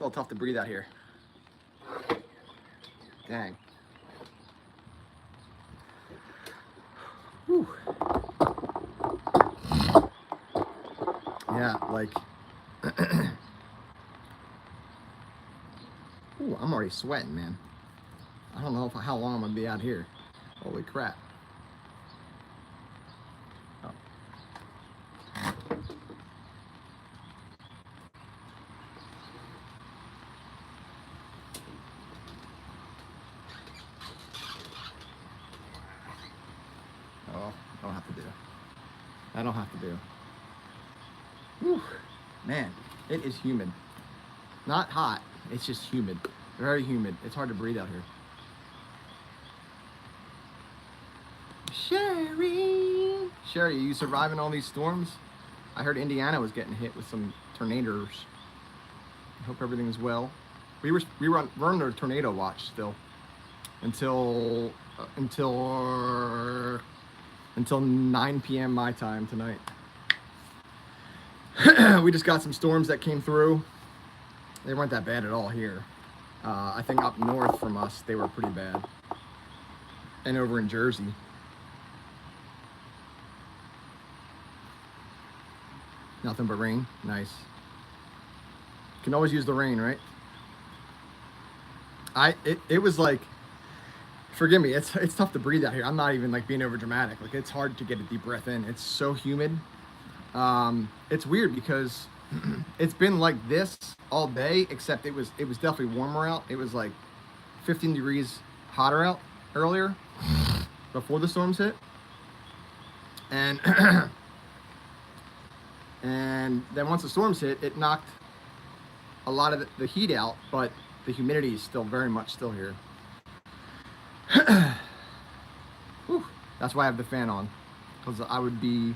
It's all tough to breathe out here. Dang. Whew. Yeah, like, ooh, I'm already sweating, man. I don't know how long I'm gonna be out here. Holy crap. Oh. Oh, I don't have to do. I don't have to do. Whew. Man, it is humid. Not hot, it's just humid. Very humid. It's hard to breathe out here. Sherry, are you surviving all these storms? I heard Indiana was getting hit with some tornadoes. I hope everything is well. We were under a tornado watch still until 9 p.m. my time tonight. We just got some storms that came through. They weren't that bad at all here. I think up north from us they were pretty bad, and over in Jersey. Nothing but rain. Nice. Can always use the rain, right? It was like, forgive me, it's tough to breathe out here. I'm not even like being over dramatic. Like, it's hard to get a deep breath in. It's so humid. It's weird because it's been like this all day, except it was definitely warmer out. It was like 15 degrees hotter out earlier before the storms hit. And and then once the storms hit, it knocked a lot of the heat out, but the humidity is still very much still here. Whew. That's why I have the fan on, because I'm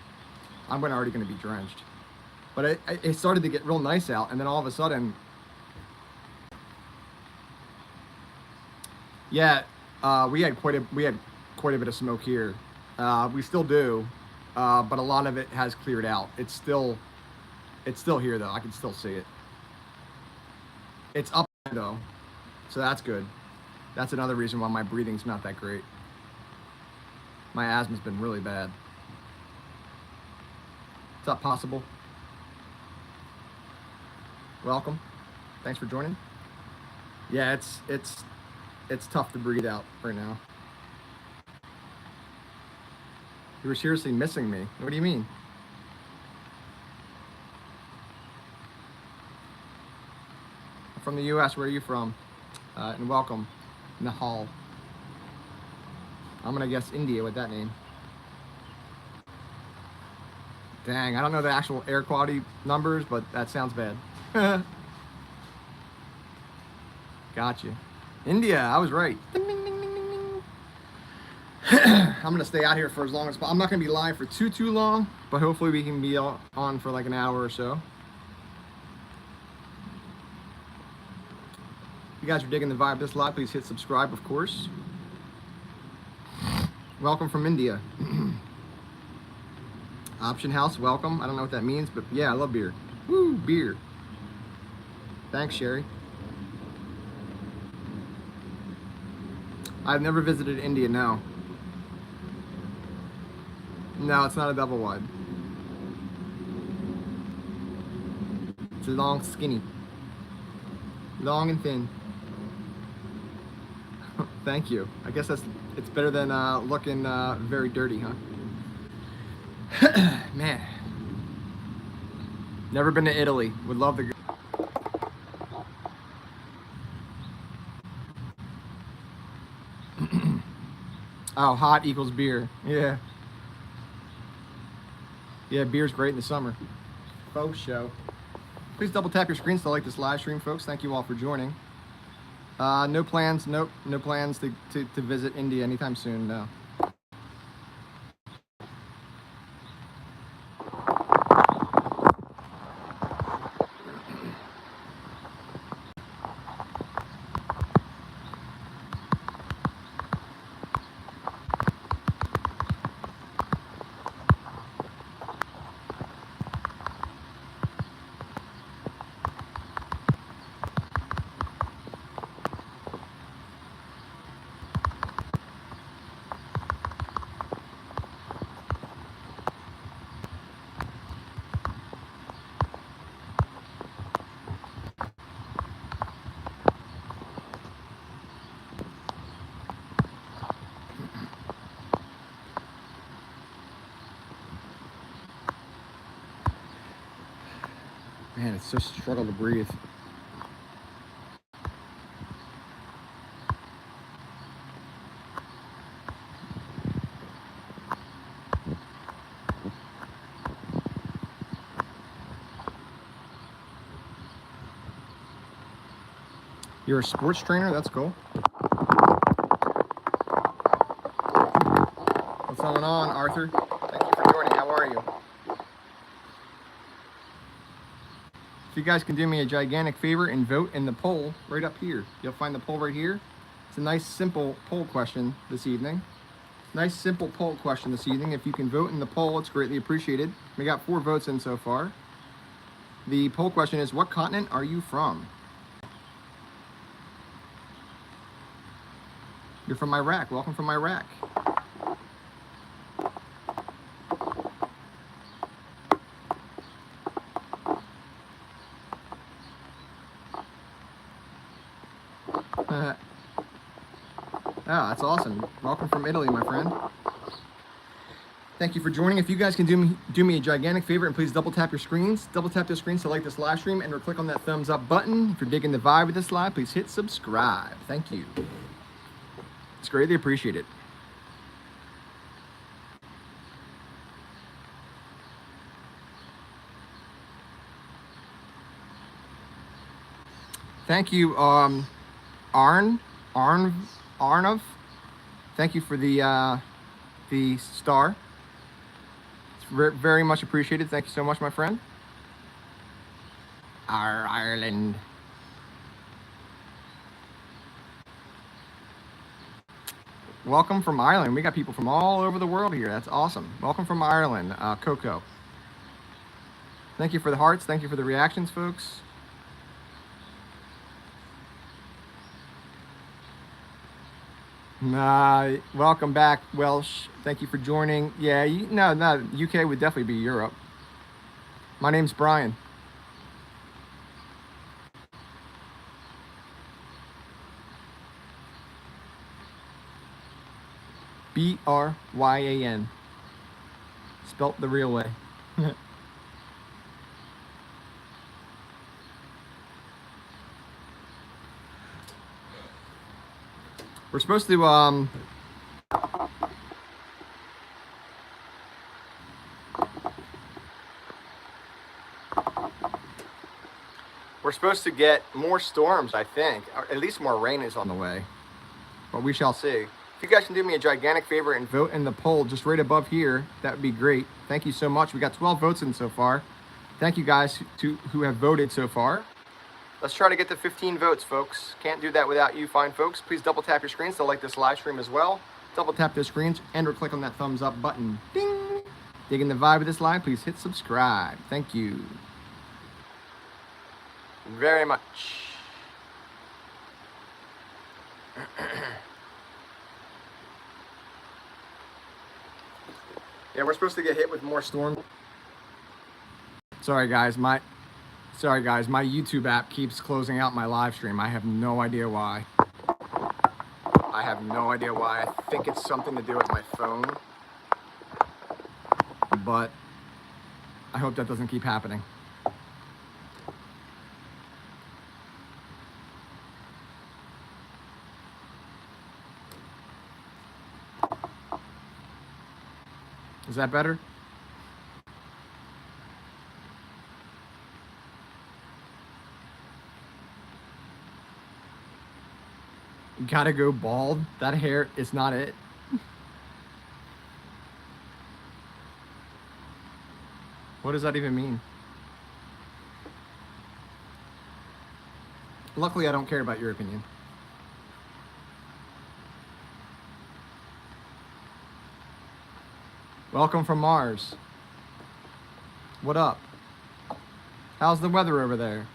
already going to be drenched. But it started to get real nice out, and then all of a sudden, yeah, we had quite a bit of smoke here. We still do, but a lot of it has cleared out. It's still here though. I can still see it. It's up though, so that's good. That's another reason why my breathing's not that great. My asthma's been really bad. What's up, Possible? Welcome. Thanks for joining. Yeah, it's tough to breathe out right now. You were seriously missing me. What do you mean? I'm from the US. Where are you from? And welcome, Nahal. I'm gonna guess India with that name. Dang, I don't know the actual air quality numbers, but that sounds bad. Gotcha. India, I was right. Ding, ding, ding, ding, ding, ding. I'm gonna stay out here for as long as possible. I'm not gonna be live for too long, but hopefully we can be on for like an hour or so. If you guys are digging the vibe of this live, please hit subscribe, of course. Welcome from India. Option House, welcome. I don't know what that means, but yeah, I love beer. Woo, beer. Thanks, Sherry. I've never visited India, no. No, it's not a double wide. It's a long, skinny. Long and thin. Thank you. I guess it's better than looking very dirty, huh? Man. Never been to Italy. Would love to go. Oh, hot equals beer. Yeah. Yeah, beer's great in the summer. Faux show. Please double tap your screens to like this live stream, folks. Thank you all for joining. No plans. Nope. No plans to visit India anytime soon. No. Man, it's just a struggle to breathe. You're a sports trainer? That's cool. What's going on, Arthur? Thank you for joining. How are you? If you guys can do me a gigantic favor and vote in the poll right up here. You'll find the poll right here. It's a nice, simple poll question this evening. Nice, simple poll question this evening. If you can vote in the poll, it's greatly appreciated. We got 4 votes in so far. The poll question is, what continent are you from? You're from Iraq. Welcome from Iraq. Oh, that's awesome. Welcome from Italy, my friend. Thank you for joining. If you guys can do me a gigantic favor and please double tap your screens. Double tap the screens to like this live stream and or click on that thumbs up button. If you're digging the vibe of this live, please hit subscribe. Thank you. It's greatly appreciated. Thank you, Arnav. Thank you for the star. It's very much appreciated. Thank you so much, my friend. Ireland. Welcome from Ireland. We got people from all over the world here. That's awesome. Welcome from Ireland, Coco. Thank you for the hearts. Thank you for the reactions, folks. Welcome back, Welsh. Thank you for joining. Yeah, no, UK would definitely be Europe. My name's Brian. Bryan. Spelt the real way. We're supposed to we're supposed to get more storms, I think. Or at least more rain is on the way. But we shall see. If you guys can do me a gigantic favor and vote in the poll just right above here, that would be great. Thank you so much. We got 12 votes in so far. Thank you guys who have voted so far. Let's try to get to 15 votes, folks. Can't do that without you fine folks. Please double tap your screens to like this live stream as well. Double tap those screens and or click on that thumbs up button. Ding! Digging the vibe of this live, please hit subscribe. Thank you very much. Yeah, we're supposed to get hit with more storms. Sorry guys, my YouTube app keeps closing out my live stream. I have no idea why. I think it's something to do with my phone. But I hope that doesn't keep happening. Is that better? You gotta go bald. That hair is not it. What does that even mean? Luckily, I don't care about your opinion. Welcome from Mars. What up? How's the weather over there?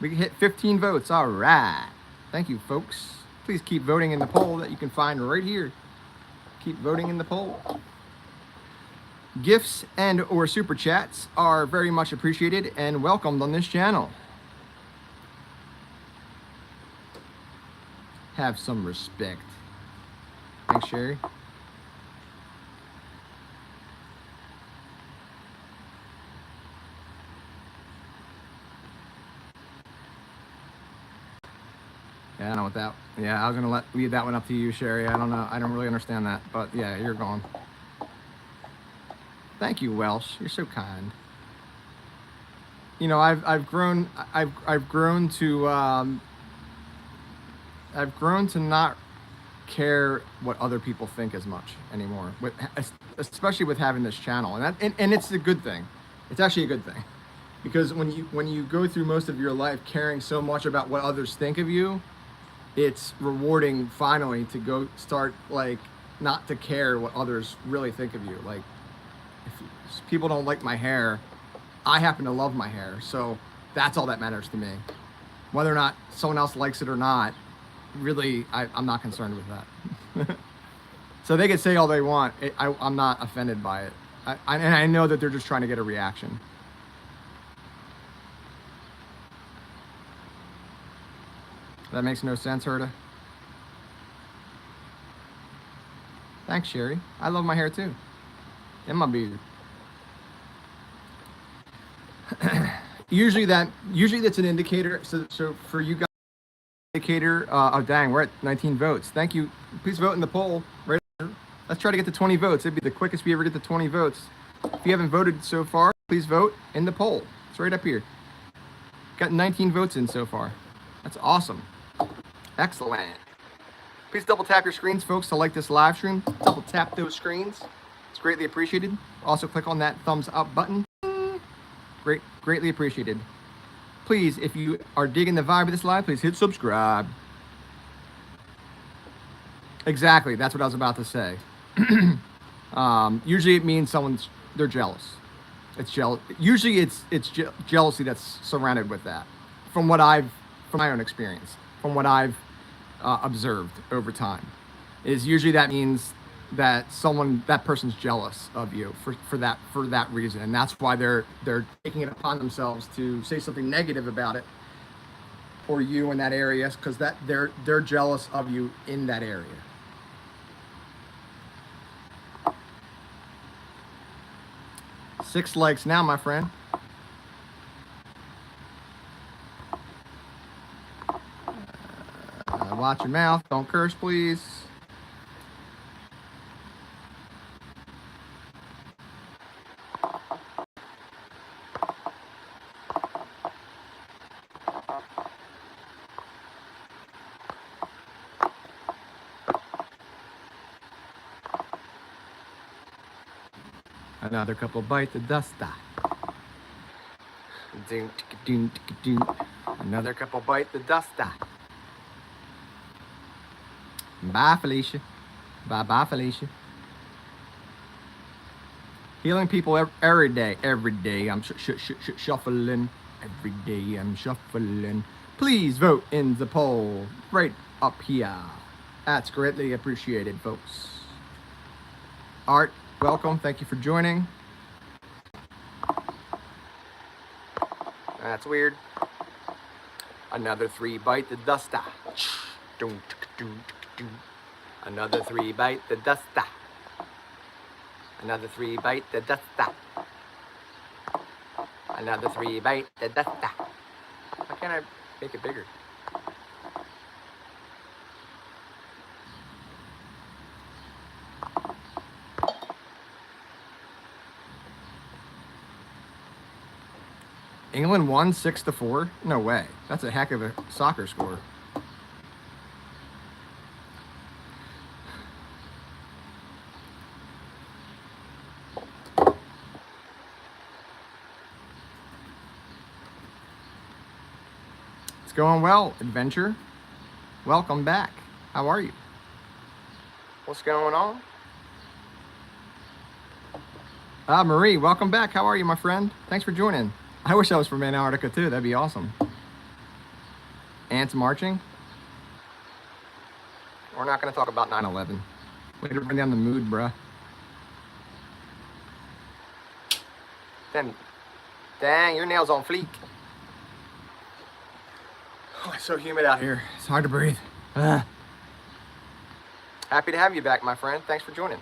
We hit 15 votes. All right. Thank you, folks. Please keep voting in the poll that you can find right here. Keep voting in the poll. Gifts and or super chats are very much appreciated and welcomed on this channel. Have some respect. Thanks, Sherry. Yeah, I know what that. Yeah, I was gonna leave that one up to you, Sherry. I don't know. I don't really understand that, but yeah, you're gone. Thank you, Welsh. You're so kind. You know, I've grown to not care what other people think as much anymore. Especially with having this channel, and it's a good thing. It's actually a good thing, because when you go through most of your life caring so much about what others think of you, it's rewarding finally to go start like not to care what others really think of you. Like if people don't like my hair, I happen to love my hair, so that's all that matters to me. Whether or not someone else likes it or not, really, I'm not concerned with that. So they can say all they want. I'm not offended by it. And I know that they're just trying to get a reaction. That makes no sense, Herta. Thanks, Sherry. I love my hair too. And my beard. Usually that's an indicator. So for you guys, indicator. Oh dang, we're at 19 votes. Thank you. Please vote in the poll. Right. Let's try to get to 20 votes. It'd be the quickest we ever get to 20 votes. If you haven't voted so far, please vote in the poll. It's right up here. Got 19 votes in so far. That's awesome. Excellent. Please double tap your screens, folks, to like this live stream. Double tap those screens. It's greatly appreciated. Also click on that thumbs up button. Greatly appreciated. Please, if you are digging the vibe of this live, please hit subscribe. Exactly, that's what I was about to say. Usually it means they're jealous. Usually it's jealousy that's surrounded with that. From my own experience, from what I've observed over time, is usually that means that that person's jealous of you for that reason, and that's why they're taking it upon themselves to say something negative about it or you in that area, because that they're jealous of you in that area. Six likes now, my friend. Watch your mouth. Don't curse, please. Another couple bites of dusta. Another couple bites of dusta. Bye, Felicia. Bye, Felicia. Healing people every day. Every day I'm shuffling. Every day I'm shuffling. Please vote in the poll right up here. That's greatly appreciated, folks. Art, welcome. Thank you for joining. That's weird. Another 3 bite the dusta. Another 3 bite the dusta. Another 3 bite the dusta. Another 3 bite the dusta. Why can't I make it bigger? England won 6-4? No way. That's a heck of a soccer score. It's going well, Adventure. Welcome back. How are you? What's going on? Marie, welcome back. How are you, my friend? Thanks for joining. I wish I was from Antarctica too. That'd be awesome. Ants marching. We're not going to talk about 9/11. Way to bring down the mood, bruh. Then, dang, your nails on fleek. Oh, it's so humid out here. It's hard to breathe. Happy to have you back, my friend. Thanks for joining.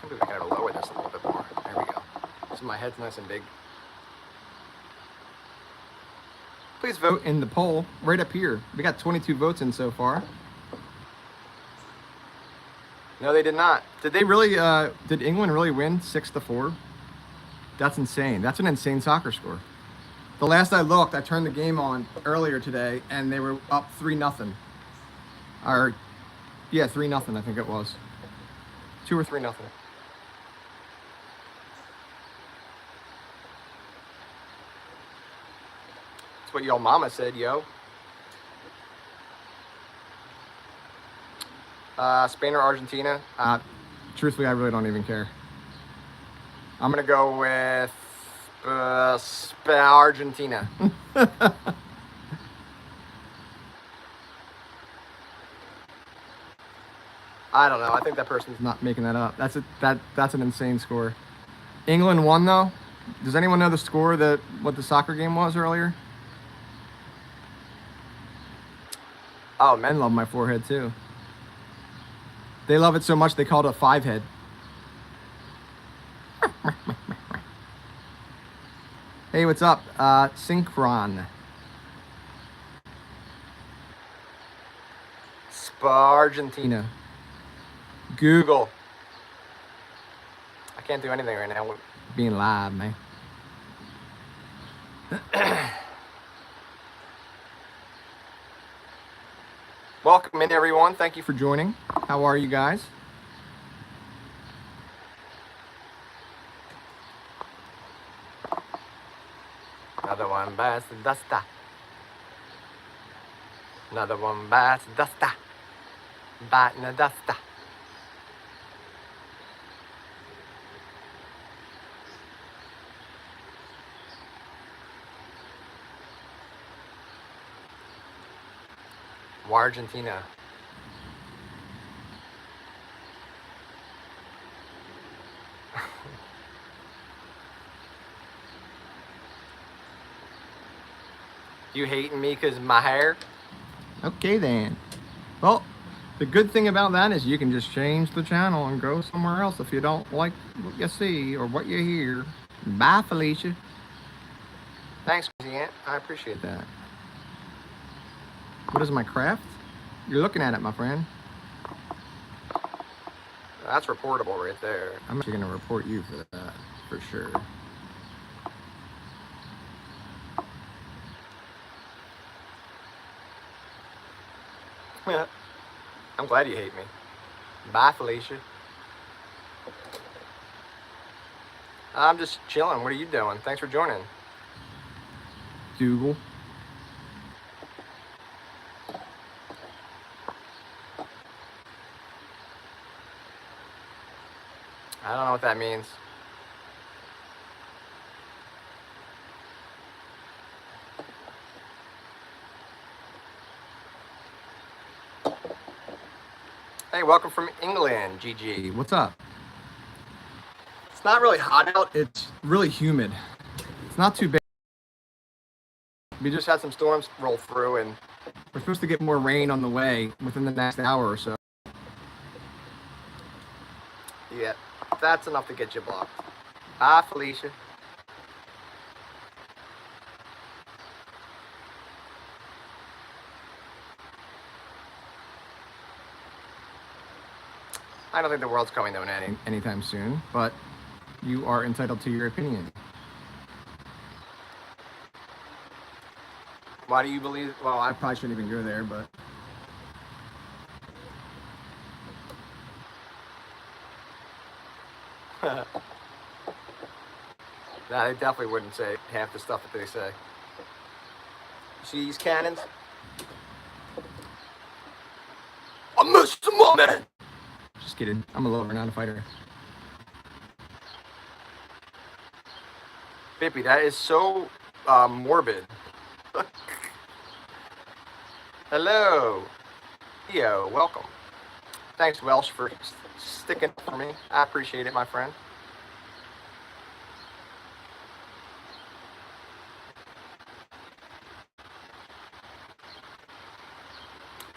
Maybe we gotta lower this a little bit more. There we go. So my head's nice and big. Please vote in the poll right up here. We got 22 votes in so far. No, they did not. Did they really? Did England really win 6-4? That's insane. That's an insane soccer score. The last I looked, I turned the game on earlier today, and they were up 3-0. Or, yeah, 3-0. I think it was 2 or 3-0. That's what your mama said, yo. Spain or Argentina? Truthfully, I really don't even care. I'm gonna go with Argentina. I don't know. I think that person's not making that up. That's an insane score. England won though. Does anyone know the score what the soccer game was earlier? Oh, men love my forehead too. They love it so much they call it a 5-head. Hey, what's up? Synchron. Argentina. Google. I can't do anything right now with being live, man. Welcome in, everyone. Thank you for joining. How are you guys? Another one bites the duster. Another one bites the duster. Biting the duster. Argentina. You hating me because of my hair? Okay then. Well, the good thing about that is you can just change the channel and go somewhere else if you don't like what you see or what you hear. Bye, Felicia. Thanks, Crazy Ant. I appreciate that. What is my craft? You're looking at it, my friend. That's reportable right there. I'm actually going to report you for that, for sure. I'm glad you hate me. Bye, Felicia. I'm just chilling. What are you doing? Thanks for joining. Dougal. I don't know what that means. Hey, welcome from England, GG. What's up? It's not really hot out. It's really humid. It's not too bad. We just had some storms roll through, and we're supposed to get more rain on the way within the next hour or so. Yeah, that's enough to get you blocked. Bye, Felicia. I don't think the world's coming to an end anytime soon, but you are entitled to your opinion. Why do you believe? Well, I probably shouldn't even go there, but nah, they definitely wouldn't say half the stuff that they say. You see these cannons? I missed the moment! Just kidding. I'm a lover, not a fighter. Bippy, that is so morbid. Hello. Theo, welcome. Thanks, Welsh, for sticking up for me. I appreciate it, my friend.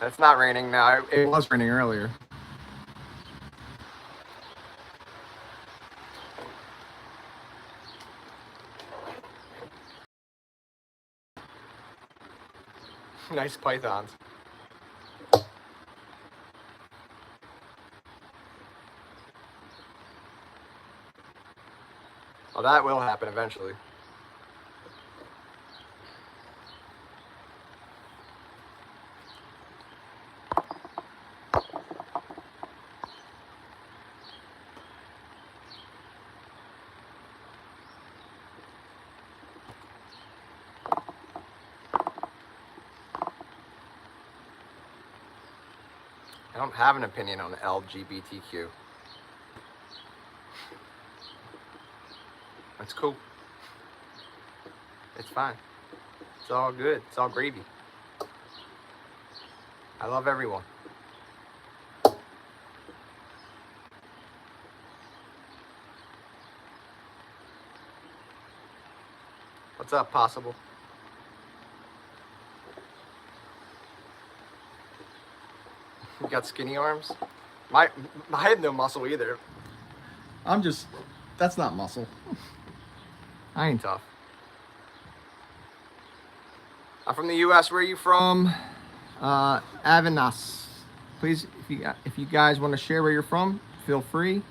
It's not raining now. It was raining earlier. Nice pythons. Well, that will happen eventually. I don't have an opinion on the LGBTQ. That's cool. It's fine. It's all good. It's all gravy. I love everyone. What's up, Possible? You got skinny arms? I have no muscle either. That's not muscle. I ain't tough. I'm from the U.S. Where are you from? Avanas. Please, if you guys want to share where you're from, feel free.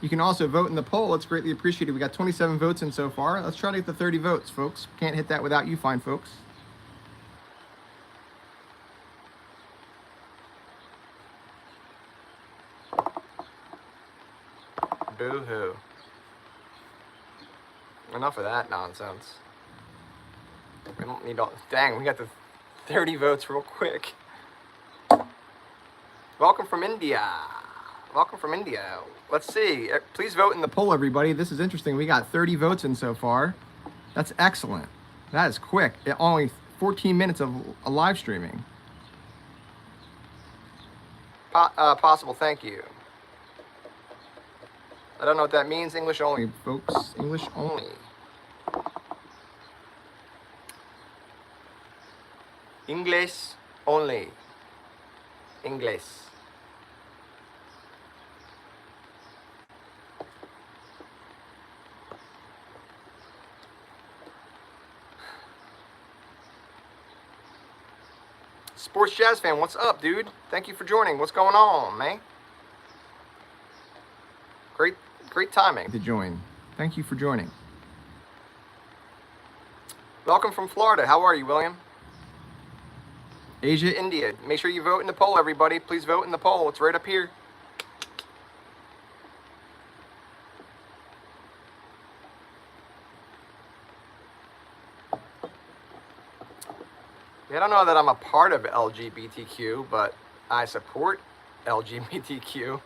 You can also vote in the poll. It's greatly appreciated. We got 27 votes in so far. Let's try to get the 30 votes, folks. Can't hit that without you fine folks. Boo-hoo. Enough of that nonsense. We don't need all... Dang, we got the 30 votes real quick. Welcome from India. Welcome from India. Let's see. Please vote in the poll, everybody. This is interesting. We got 30 votes in so far. That's excellent. That is quick. Only 14 minutes of live streaming. Possible, thank you. I don't know what that means. English only, folks. English only. English only. English. Sports Jazz fan, what's up, dude? Thank you for joining. What's going on, man? Great timing to join. Thank you for joining. Welcome from Florida. How are you, William? Asia, India. Make sure you vote in the poll, everybody. Please vote in the poll. It's right up here. I don't know that I'm a part of LGBTQ, but I support LGBTQ.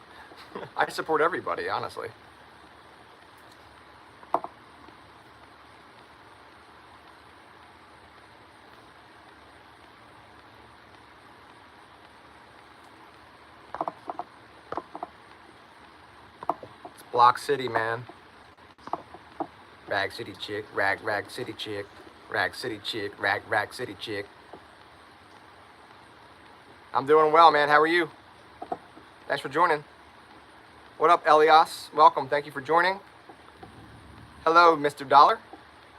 I support everybody, honestly. It's Block City, man. Rag City chick, rag city chick, rag city chick, rag city chick. I'm doing well, man. How are you? Thanks for joining. What up, Elias? Welcome. Thank you for joining. Hello, Mr. Dollar.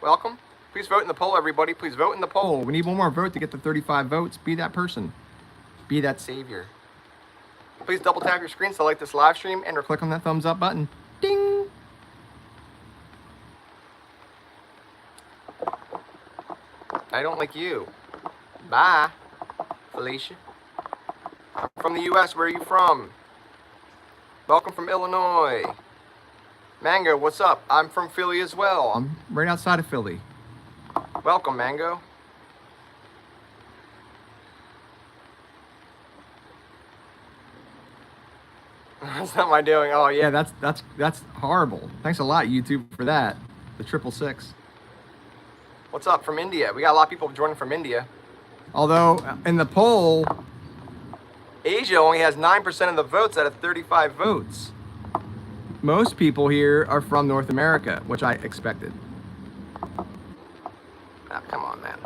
Welcome. Please vote in the poll, everybody. Please vote in the poll. We need one more vote to get to 35 votes. Be that person. Be that savior. Please double tap your screens to like this live stream and or click on that thumbs up button. Ding! I don't like you. Bye, Felicia. I'm from the U.S. Where are you from? Welcome from Illinois. Mango, what's up? I'm from Philly as well. I'm right outside of Philly. Welcome, Mango. That's not my doing. Oh yeah, that's horrible. Thanks a lot, YouTube, for that. The 666. What's up from India? We got a lot of people joining from India. Although in the poll, Asia only has 9% of the votes out of 35 votes. Most people here are from North America, which I expected. Ah, come on, man.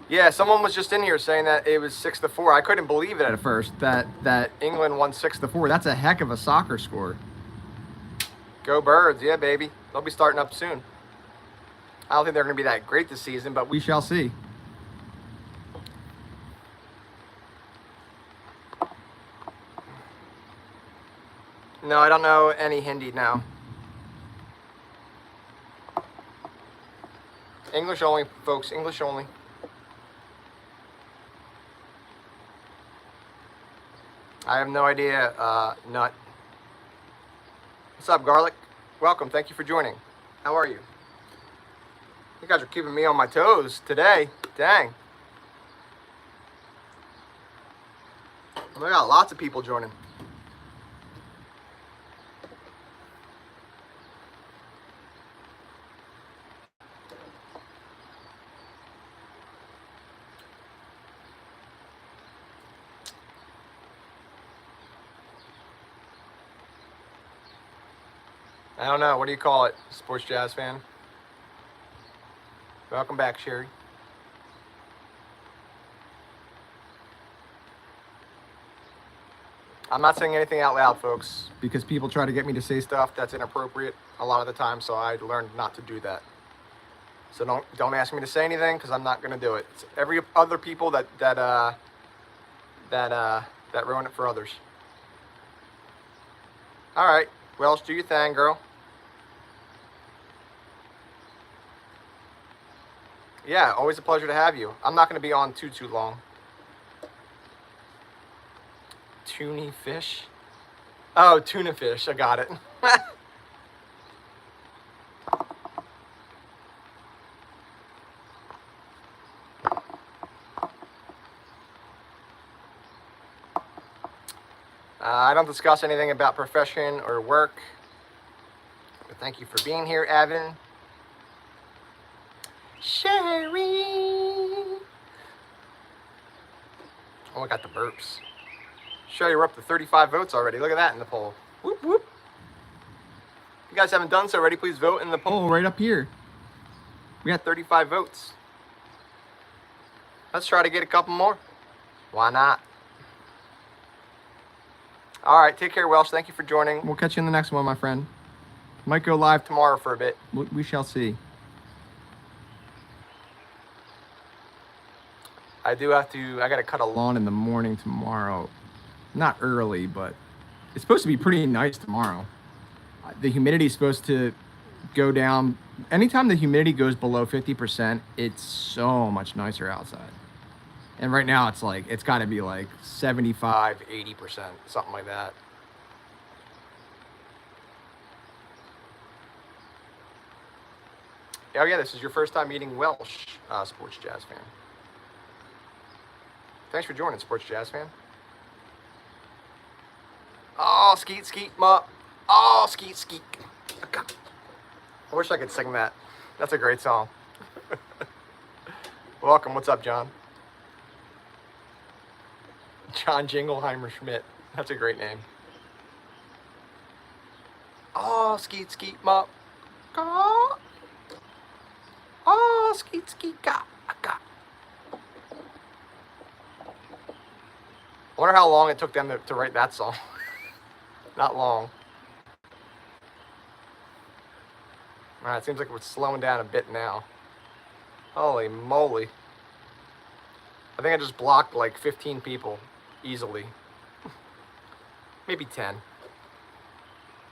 Yeah, someone was just in here saying that it was 6-4. I couldn't believe it at first that England won 6-4. That's a heck of a soccer score. Go Birds, yeah, baby. They'll be starting up soon. I don't think they're going to be that great this season, but we shall see. No, I don't know any Hindi now. English only, folks. English only. I have no idea, Nut. What's up, Garlic? Welcome. Thank you for joining. How are you? You guys are keeping me on my toes today. Dang. We got lots of people joining. I don't know. What do you call it, sports jazz fan? Welcome back, Sherry. I'm not saying anything out loud, folks, because people try to get me to say stuff that's inappropriate a lot of the time, so I learned not to do that. So don't ask me to say anything, because I'm not going to do it. It's every other people that ruin it for others. All right, Welsh, do your thing, girl. Yeah, always a pleasure to have you. I'm not going to be on too long. Tuna fish? Oh, tuna fish. I got it. I don't discuss anything about profession or work. But thank you for being here, Evan. Sherry. Oh, I got the burps. Sherry, we're up to 35 votes already. Look at that in the poll. Whoop, whoop. If you guys haven't done so already, please vote in the poll right up here. We got 35 votes. Let's try to get a couple more. Why not? All right, take care, Welsh. Thank you for joining. We'll catch you in the next one, my friend. Might go live tomorrow for a bit. We shall see. I got to cut a lawn in the morning tomorrow. Not early, but it's supposed to be pretty nice tomorrow. The humidity is supposed to go down. Anytime the humidity goes below 50%, it's so much nicer outside. And right now it's got to be like 75, 80%, something like that. Oh yeah, this is your first time meeting Welsh, sports jazz fan. Thanks for joining, sports jazz fan. Oh, skeet, skeet, mup. Oh, skeet, skeet. I wish I could sing that. That's a great song. Welcome. What's up, John? John Jingleheimer Schmidt. That's a great name. Oh, skeet, skeet, mup. Oh, skeet, skeet, ga. I wonder how long it took them to write that song. Not long. All right, it seems like we're slowing down a bit now. Holy moly. I think I just blocked like 15 people easily. Maybe 10.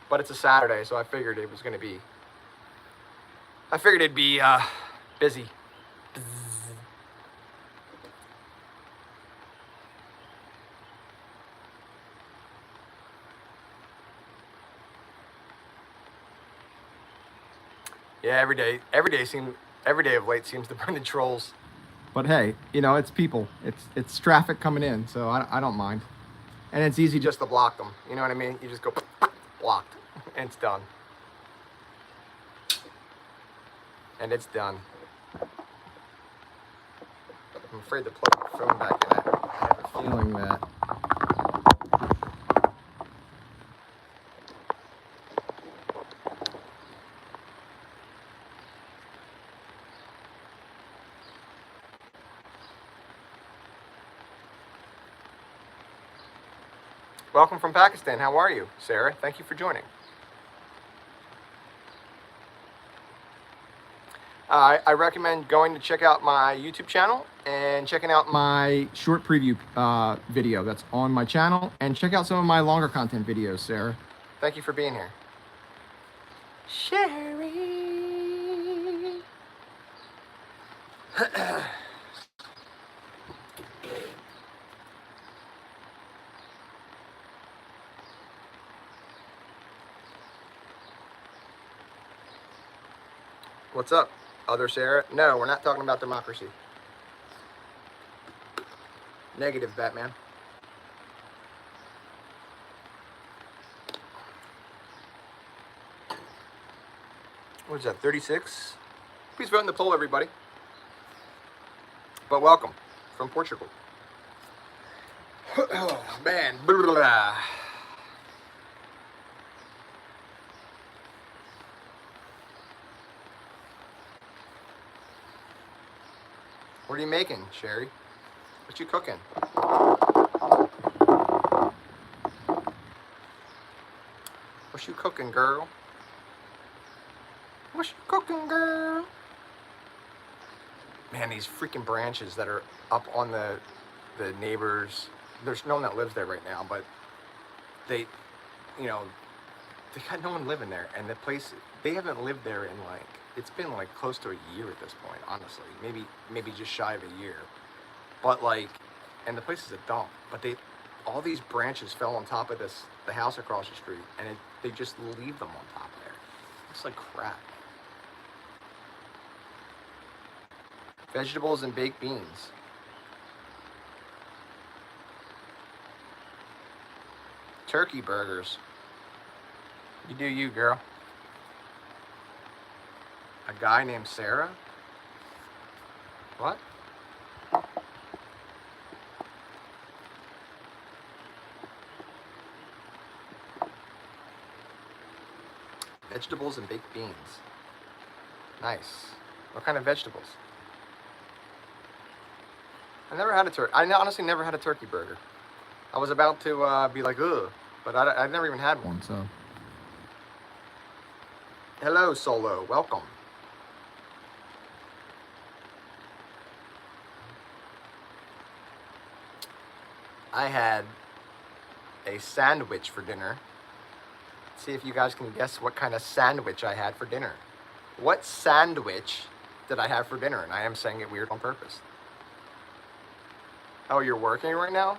But it's a Saturday, so I figured it was going to be... I figured it'd be busy. Yeah, every day of late seems to bring the trolls. But hey, it's people. It's traffic coming in, so I don't mind. And it's easy just to block them. You know what I mean? You just go blocked, and it's done. And it's done. I'm afraid to plug my phone back in. I have a feeling that. Welcome from Pakistan. How are you, Sarah? Thank you for joining. I recommend going to check out my YouTube channel and checking out my short preview video that's on my channel, and check out some of my longer content videos, Sarah. Thank you for being here. Sherry. What's up, other Sarah? No, we're not talking about democracy. Negative, Batman. What is that, 36? Please vote in the poll, everybody. But welcome from Portugal. Oh, man. Blah, blah, blah. What are you making, Sherry? What you cooking? What you cooking, girl? What you cooking, girl? Man, these freaking branches that are up on the neighbors. There's no one that lives there right now, but they, you know, they got no one living there, and the place, they haven't lived there in like, it's been like close to a year at this point, honestly. Maybe just shy of a year. But like, and the place is a dump, but all these branches fell on top of the house across the street, and they just leave them on top there. It's like crap. Vegetables and baked beans. Turkey burgers. You do you, girl. A guy named Sarah? What? Vegetables and baked beans. Nice. What kind of vegetables? I never had a turkey. I honestly never had a turkey burger. I was about to be like, ugh, but I've never even had one, so. Hello, Solo. Welcome. I had a sandwich for dinner. Let's see if you guys can guess what kind of sandwich I had for dinner. What sandwich did I have for dinner? And I am saying it weird on purpose. Oh, you're working right now?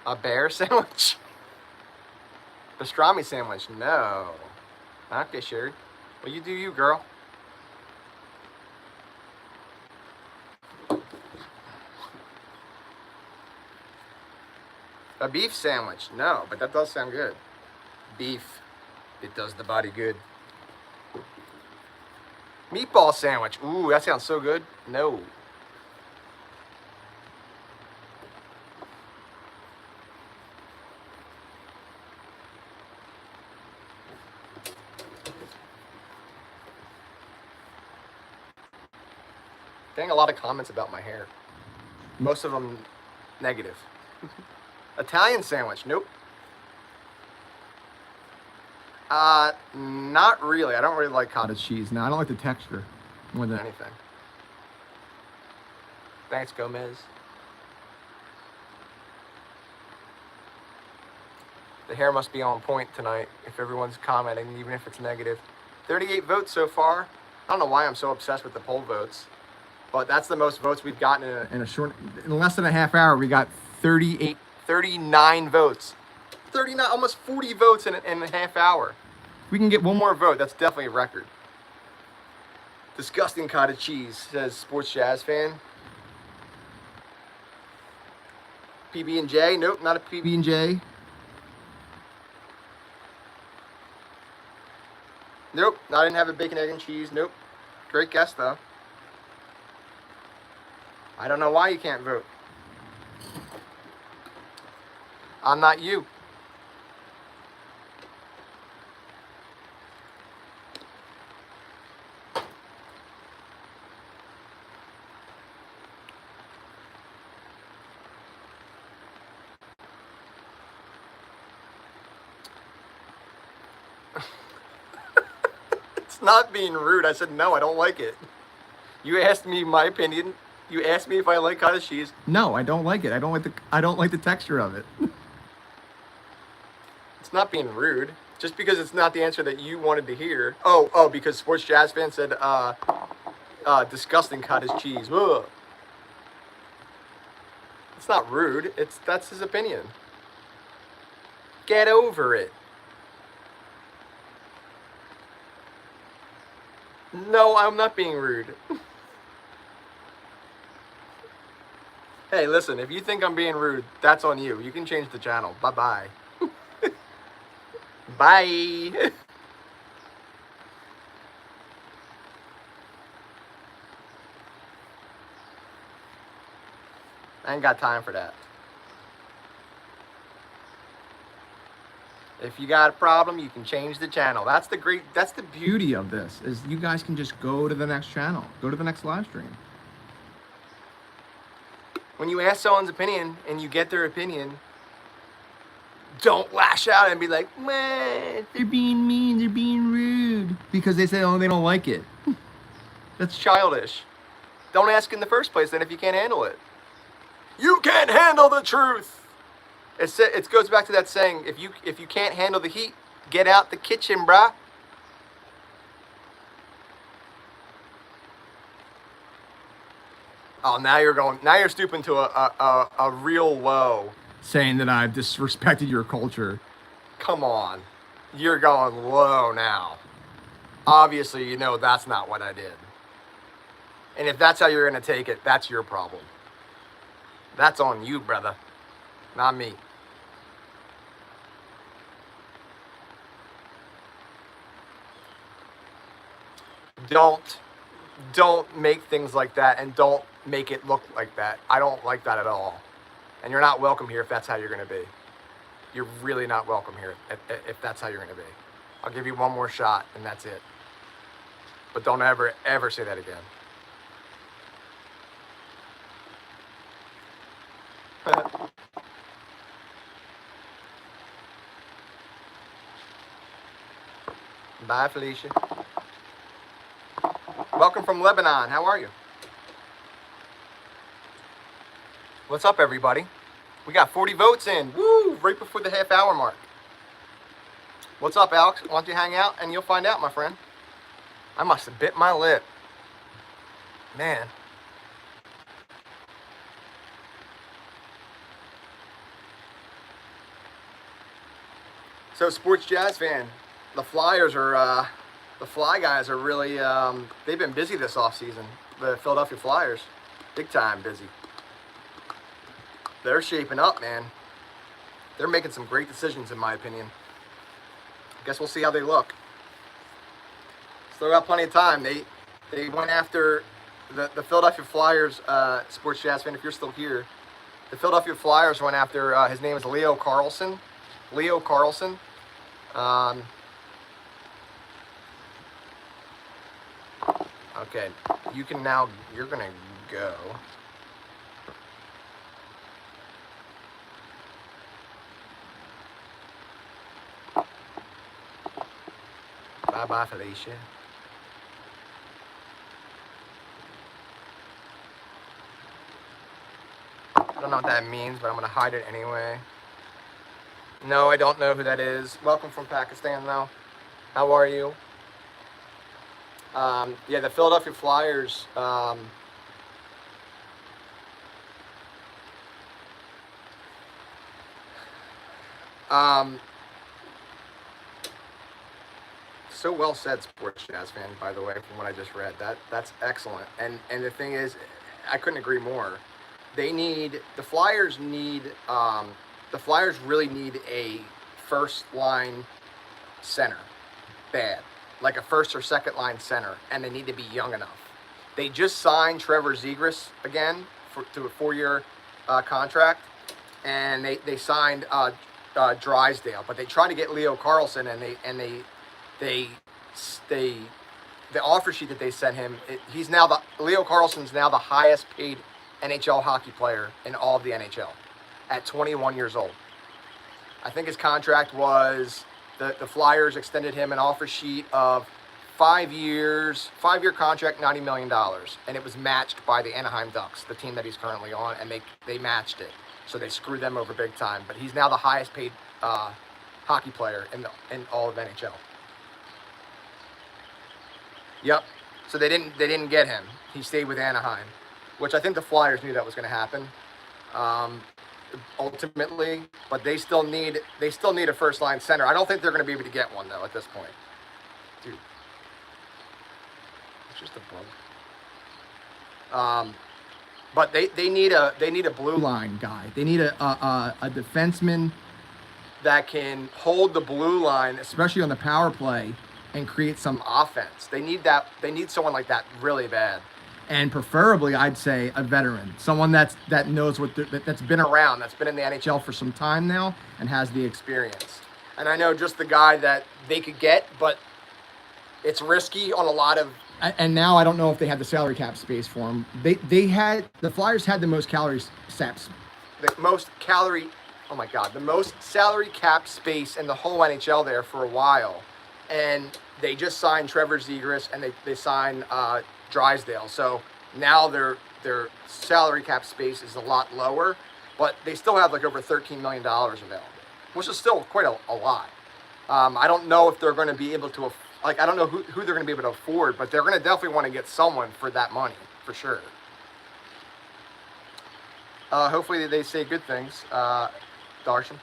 A bear sandwich? Pastrami sandwich? No. Okay, sure. Well, you do you, girl. A beef sandwich? No, but that does sound good. Beef. It does the body good. Meatball sandwich. Ooh, that sounds so good. No. Getting a lot of comments about my hair. Most of them negative. Italian sandwich. Nope. Not really. I don't really like cottage cheese. No, I don't like the texture more than anything. Thanks, Gomez. The hair must be on point tonight if everyone's commenting, even if it's negative. 38 votes so far. I don't know why I'm so obsessed with the poll votes, but that's the most votes we've gotten in less than a half hour. We got 39 votes. 39, almost 40 votes in a half hour. If we can get one more vote, that's definitely a record. Disgusting cottage cheese, says Sports Jazz fan. PB&J, nope, not a PB&J. Nope, I didn't have a bacon, egg, and cheese, nope. Great guess, though. I don't know why you can't vote. I'm not you. It's not being rude. I said, no, I don't like it. You asked me my opinion. You asked me if I like cottage cheese. No, I don't like it. I don't like the texture of it. It's not being rude. Just because it's not the answer that you wanted to hear. Oh, because Sports Jazz fan said, disgusting cottage cheese. Ugh. It's not rude. That's his opinion. Get over it. No, I'm not being rude. Hey, listen, if you think I'm being rude, that's on you. You can change the channel. Bye-bye. Bye. I ain't got time for that. If you got a problem, you can change the channel. That's the beauty of this, is you guys can just go to the next channel. Go to the next live stream. When you ask someone's opinion and you get their opinion, don't lash out and be like, man, they're being mean, they're being rude. Because they say, oh, they don't like it. That's childish. Don't ask in the first place then if you can't handle it. You can't handle the truth. It goes back to that saying, if you can't handle the heat, get out the kitchen, brah. Oh, now you're stooping to a real low. Saying that I've disrespected your culture. Come on. You're going low now. Obviously, you know that's not what I did. And if that's how you're going to take it, that's your problem. That's on you, brother. Not me. Don't make things like that, and don't make it look like that. I don't like that at all. And you're not welcome here if that's how you're going to be. You're really not welcome here if that's how you're going to be. I'll give you one more shot, and that's it. But don't ever say that again. Bye, Felicia. Welcome from Lebanon. How are you? What's up, everybody? We got 40 votes in. Woo! Right before the half-hour mark. What's up, Alex? Why don't you hang out and you'll find out, my friend. I must have bit my lip. Man. So, Sports Jazz fan, the Flyers are, the Fly guys are really, they've been busy this offseason. The Philadelphia Flyers, big time busy. They're shaping up, man. They're making some great decisions, in my opinion. I guess we'll see how they look. Still got plenty of time. They went after the Philadelphia Flyers, Sports Jazz fan, if you're still here. The Philadelphia Flyers went after, his name is Leo Carlsson. Leo Carlsson. Okay, you're gonna go. Bye-bye, Felicia. I don't know what that means, but I'm gonna hide it anyway. No, I don't know who that is. Welcome from Pakistan, though. How are you? Yeah, the Philadelphia Flyers. So well said, Sports Jazz fan, by the way, from what I just read. That's excellent. And the thing is, I couldn't agree more. The Flyers really need a first line center. Bad. Like a first or second line center, and they need to be young enough. They just signed Trevor Zegras again to a 4-year contract, and they signed Drysdale, but they tried to get Leo Carlsson, and the offer sheet that they sent him, Leo Carlsson's now the highest paid NHL hockey player in all of the NHL at 21 years old. I think his contract was the Flyers extended him an offer sheet of 5 year contract, $90 million, and it was matched by the Anaheim Ducks, the team that he's currently on, and they matched it. So they screwed them over big time. But he's now the highest paid hockey player in all of NHL. Yep. So they didn't get him. He stayed with Anaheim, which I think the Flyers knew that was going to happen. Ultimately, but they still need a first line center. I don't think they're going to be able to get one though at this point. Dude, it's just a bug. But they need a blue line guy. They need a defenseman that can hold the blue line, especially on the power play, and create some offense. They need someone like that really bad. And preferably, I'd say a veteran, someone that knows that's been around, that's been in the NHL for some time now, and has the experience. And I know just the guy that they could get, but it's risky on a lot of. And now I don't know if they have the salary cap space for him. The Flyers had the most calories saps, the most salary cap space in the whole NHL there for a while, and they just signed Trevor Zegras and they signed Drysdale. So now their salary cap space is a lot lower, but they still have like over $13 million available, which is still quite a lot. I don't know if they're going to be able to, I don't know who they're going to be able to afford, but they're going to definitely want to get someone for that money, for sure. Hopefully they say good things, Darshan.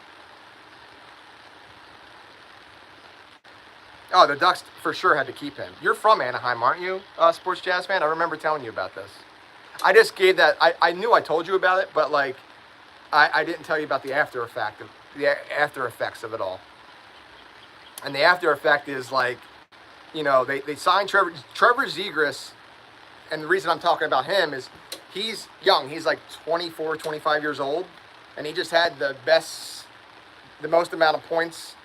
Oh, the Ducks for sure had to keep him. You're from Anaheim, aren't you, Sports Jazz fan? I remember telling you about this. I just gave that. I knew I told you about it, but like, I didn't tell you about the after effects of it all. And the after effect is like, they signed Trevor Zegras, and the reason I'm talking about him is he's young. He's like 24, 25 years old, and he just had the most amount of points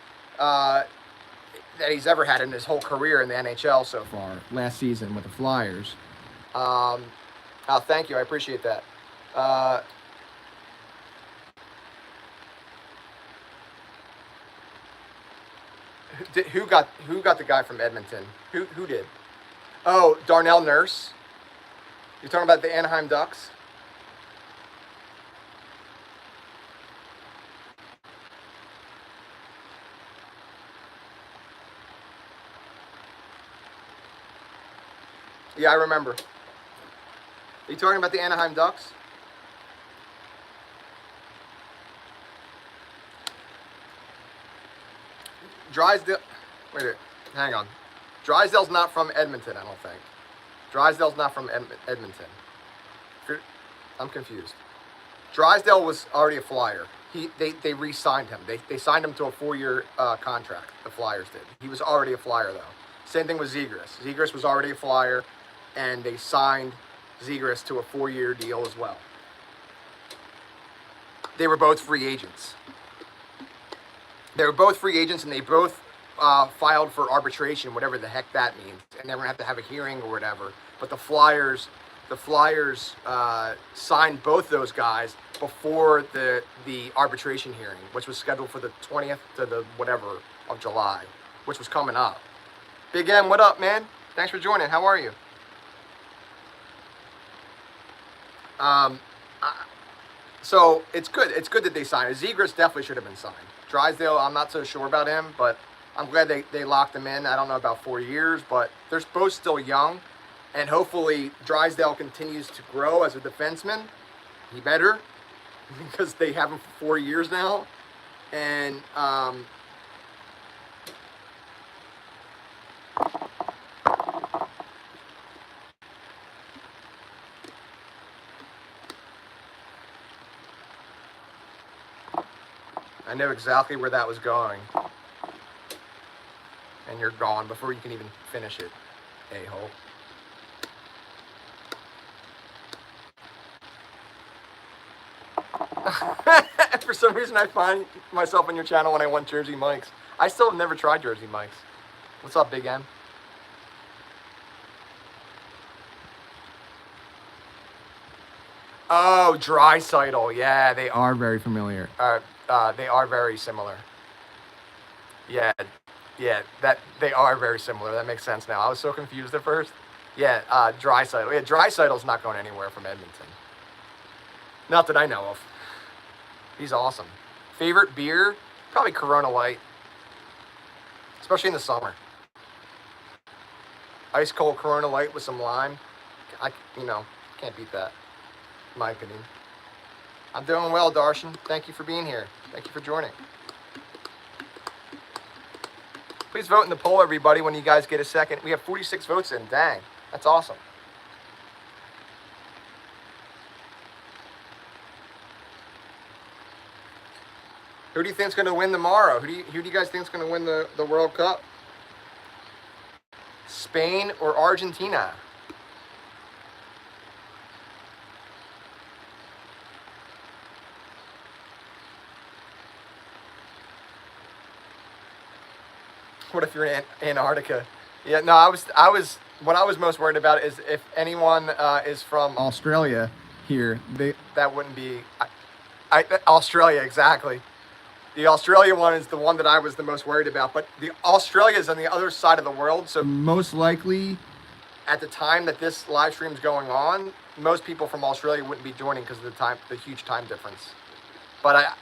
that he's ever had in his whole career in the NHL so far, last season with the Flyers. Thank you, I appreciate that. Who got the guy from Edmonton? Who did? Oh, Darnell Nurse. You're talking about the Anaheim Ducks? Yeah, I remember. Are you talking about the Anaheim Ducks? Drysdale. Wait, hang on. Drysdale's not from Edmonton, I don't think. Drysdale's not from Edmonton. I'm confused. Drysdale was already a Flyer. They re-signed him. They signed him to a 4-year contract. The Flyers did. He was already a Flyer though. Same thing with Zegras. Zegras was already a Flyer, and they signed Zegras to a 4-year deal as well. They were both free agents. And they both filed for arbitration, whatever the heck that means, and they're gonna have to have a hearing or whatever. But the Flyers signed both those guys before the arbitration hearing, which was scheduled for the 20th to the whatever of July, which was coming up. Big M, what up, man? Thanks for joining. How are you? So it's good. It's good that they signed. Zegras definitely should have been signed. Drysdale, I'm not so sure about him, but I'm glad they locked him in. I don't know about 4 years, but they're both still young, and hopefully Drysdale continues to grow as a defenseman. He better, because they have him for 4 years now, and I know exactly where that was going. And you're gone before you can even finish it, a-hole. For some reason, I find myself on your channel when I want Jersey Mike's. I still have never tried Jersey Mike's. What's up, Big M? Oh, Draisaitl. Yeah, they are very familiar. They are very similar. Yeah, yeah, that they are very similar. That makes sense now. I was so confused at first. Yeah, Draisaitl. Yeah, Draisaitl's not going anywhere from Edmonton. Not that I know of. He's awesome. Favorite beer? Probably Corona Light, especially in the summer. Ice cold Corona Light with some lime. I, can't beat that, in my opinion. I'm doing well, Darshan. Thank you for being here. Thank you for joining. Please vote in the poll, everybody, when you guys get a second. We have 46 votes in. Dang, that's awesome. Who do you think's going to win tomorrow? Who do you guys think's going to win the World Cup? Spain or Argentina? What if you're in Antarctica? Yeah, no, I was. What I was most worried about is if anyone is from Australia here, that wouldn't be. Australia, exactly. The Australia one is the one that I was the most worried about. But the Australia is on the other side of the world, so most likely, at the time that this live stream is going on, most people from Australia wouldn't be joining because of the huge time difference. But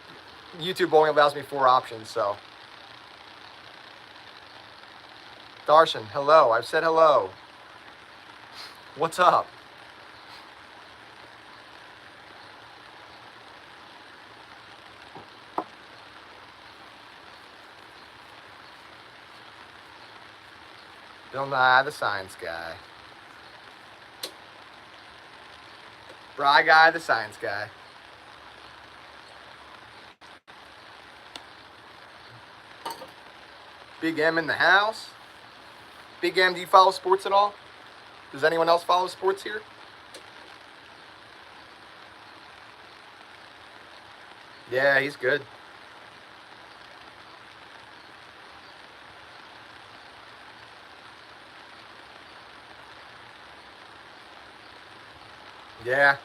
YouTube only allows me 4 options, so. Darshan, hello. I've said hello. What's up? Bill Nye, the science guy. Bry Guy, the science guy. Big M in the house. Big M, do you follow sports at all? Does anyone else follow sports here? Yeah, he's good. Yeah.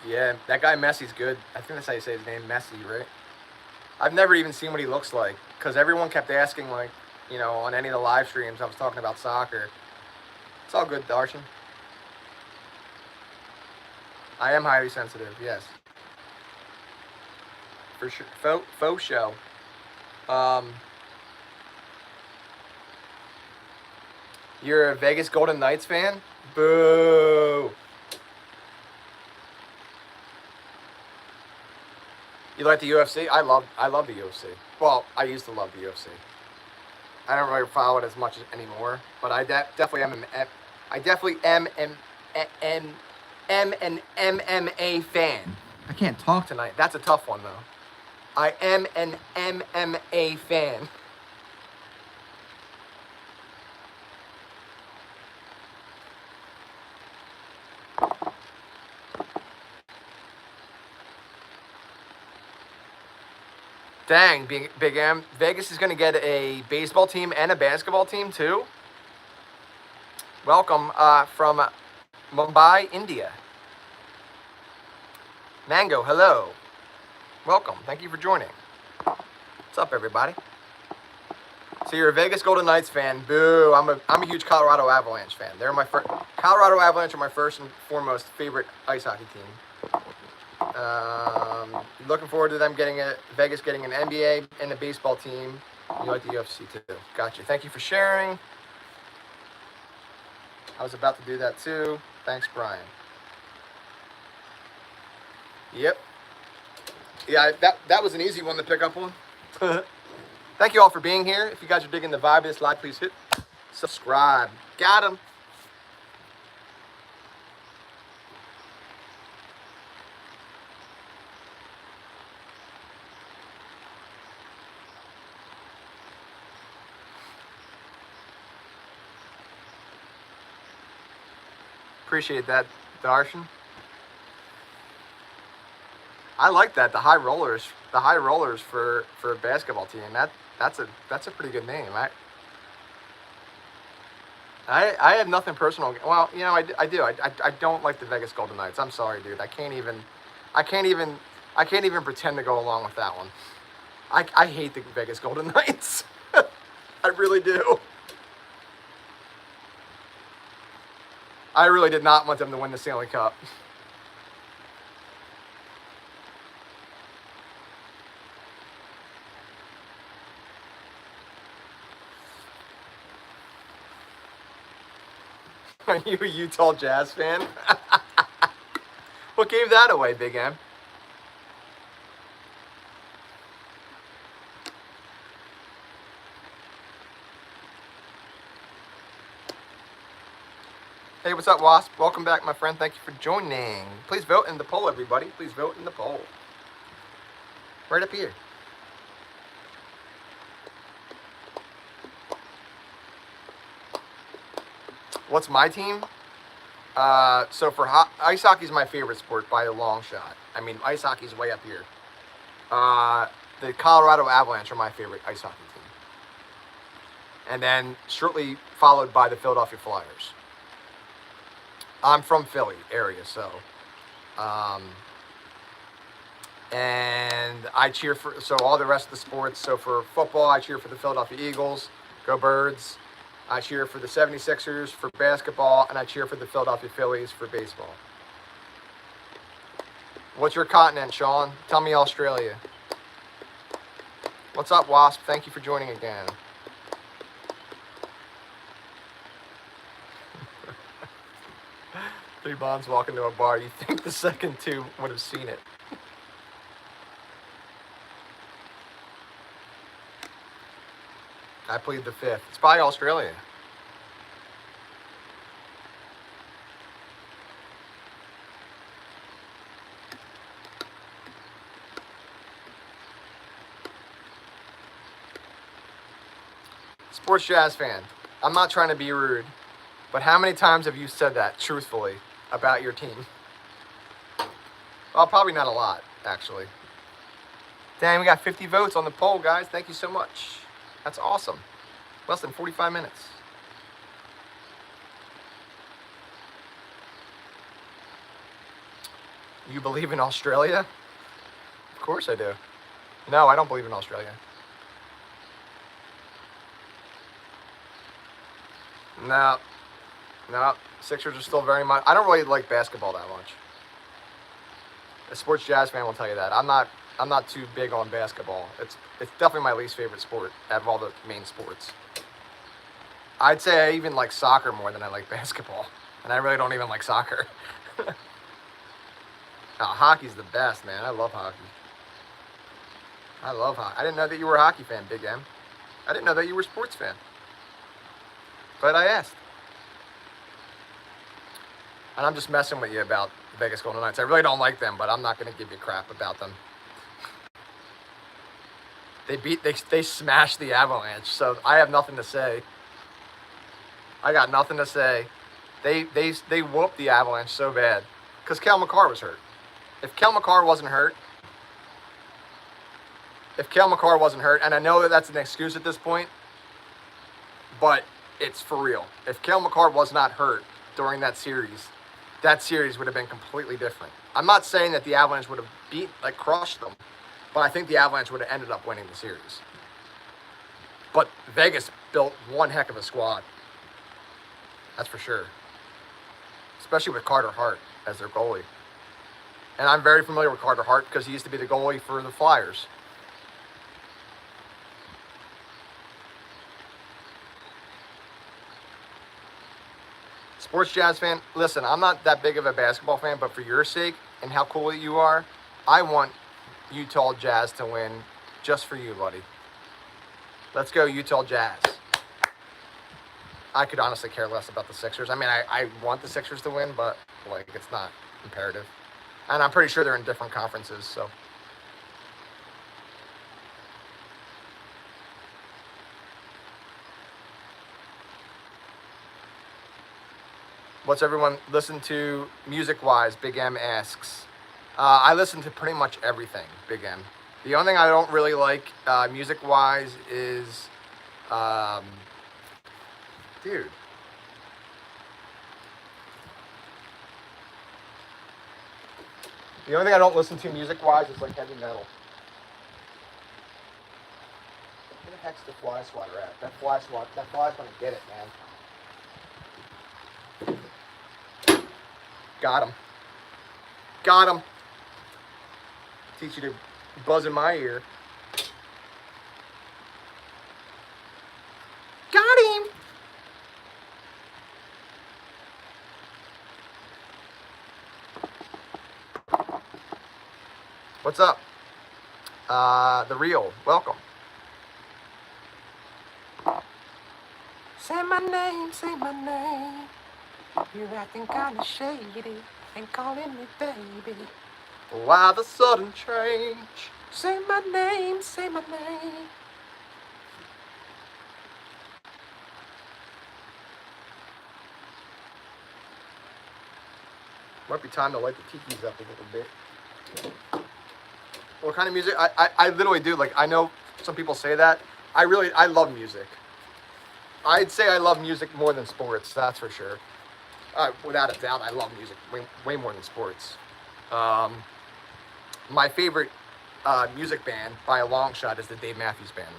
Yeah, that guy Messi's good. I think that's how you say his name, Messi, right? I've never even seen what he looks like because everyone kept asking, like, on any of the live streams I was talking about soccer. It's all good, Darshan. I am highly sensitive, yes. For sure. Faux show. You're a Vegas Golden Knights fan? Boo! You like the UFC? I love the UFC. Well, I used to love the UFC. I don't really follow it as much anymore, but I definitely am. I definitely am an MMA fan. I can't talk tonight. That's a tough one though. I am an MMA fan. Dang, Big M. Vegas is going to get a baseball team and a basketball team, too. Welcome from Mumbai, India. Mango, hello. Welcome. Thank you for joining. What's up, everybody? So you're a Vegas Golden Knights fan. Boo. I'm a huge Colorado Avalanche fan. They're my Colorado Avalanche are my first and foremost favorite ice hockey team. Looking forward to them Vegas getting an NBA and a baseball team. You like the UFC too. Gotcha. Thank you for sharing. I was about to do that too. Thanks, Brian. Yep. Yeah, that was an easy one to pick up on. Thank you all for being here. If you guys are digging the vibe of this live, please hit subscribe. Got him. Appreciate that, Darshan. I like that, the high rollers for a basketball team. That's a pretty good name. I have nothing personal. Well, I do. I don't like the Vegas Golden Knights. I'm sorry, dude. I can't even pretend to go along with that one. I hate the Vegas Golden Knights. I really do. I really did not want them to win the Stanley Cup. Are you a Utah Jazz fan? What gave that away, Big M? Hey, what's up, Wasp? Welcome back, my friend. Thank you for joining. Please vote in the poll, everybody. Please vote in the poll. Right up here. What's my team? So for ice hockey is my favorite sport by a long shot. I mean, ice hockey is way up here. The Colorado Avalanche are my favorite ice hockey team. And then shortly followed by the Philadelphia Flyers. I'm from Philly area, so. And I cheer for, so all the rest of the sports. So for football, I cheer for the Philadelphia Eagles. Go Birds. I cheer for the 76ers for basketball, and I cheer for the Philadelphia Phillies for baseball. What's your continent, Sean? Tell me Australia. What's up, Wasp? Thank you for joining again. Three Bonds walk into a bar. You think the second two would have seen it. I plead the fifth. It's by Australia. Sports Jazz fan. I'm not trying to be rude, but how many times have you said that, truthfully, about your team? Well, probably not a lot, actually. Dang, we got 50 votes on the poll, guys. Thank you so much. That's awesome. Less than 45 minutes. You believe in Australia? Of course I do. No, I don't believe in Australia. No. No. Sixers are still very much... I don't really like basketball that much. A sports jazz fan will tell you that. I'm not too big on basketball. It's definitely my least favorite sport out of all the main sports. I'd say I even like soccer more than I like basketball. And I really don't even like soccer. Hockey's the best, man. I love hockey. I love hockey. I didn't know that you were a hockey fan, Big M. I didn't know that you were a sports fan. But I asked. And I'm just messing with you about the Vegas Golden Knights. I really don't like them, but I'm not going to give you crap about them. They smashed the Avalanche, so I have nothing to say. I got nothing to say. They whooped the Avalanche so bad because Cale Makar was hurt. If Cale Makar wasn't hurt, and I know that that's an excuse at this point, but it's for real. If Cale Makar was not hurt during that series would have been completely different. I'm not saying that the Avalanche would have crushed them, but I think the Avalanche would have ended up winning the series. But Vegas built one heck of a squad. That's for sure. Especially with Carter Hart as their goalie. And I'm very familiar with Carter Hart because he used to be the goalie for the Flyers. Sports Jazz fan, listen, I'm not that big of a basketball fan, but for your sake and how cool you are, I want Utah Jazz to win just for you, buddy. Let's go Utah Jazz. I could honestly care less about the Sixers. I mean, I want the Sixers to win, but it's not imperative. And I'm pretty sure they're in different conferences, so. What's everyone listen to music-wise? Big M asks. I listen to pretty much everything, Big M. The only thing I don't really like music-wise is, dude. The only thing I don't listen to music-wise is heavy metal. the heck's the fly swatter at? That fly's gonna get it, man. Got him. Got him. Teach you to buzz in my ear. Got him. What's up? The real. Welcome. Say my name, say my name. You're acting kinda shady and calling me baby. Why the sudden change? Say my name, say my name. Might be time to light the tikis up a little bit. What kind of music? I literally do. Like, I know some people say that. I love music. I'd say I love music more than sports, that's for sure. Without a doubt, I love music way more than sports. My favorite music band, by a long shot, is the Dave Matthews Band,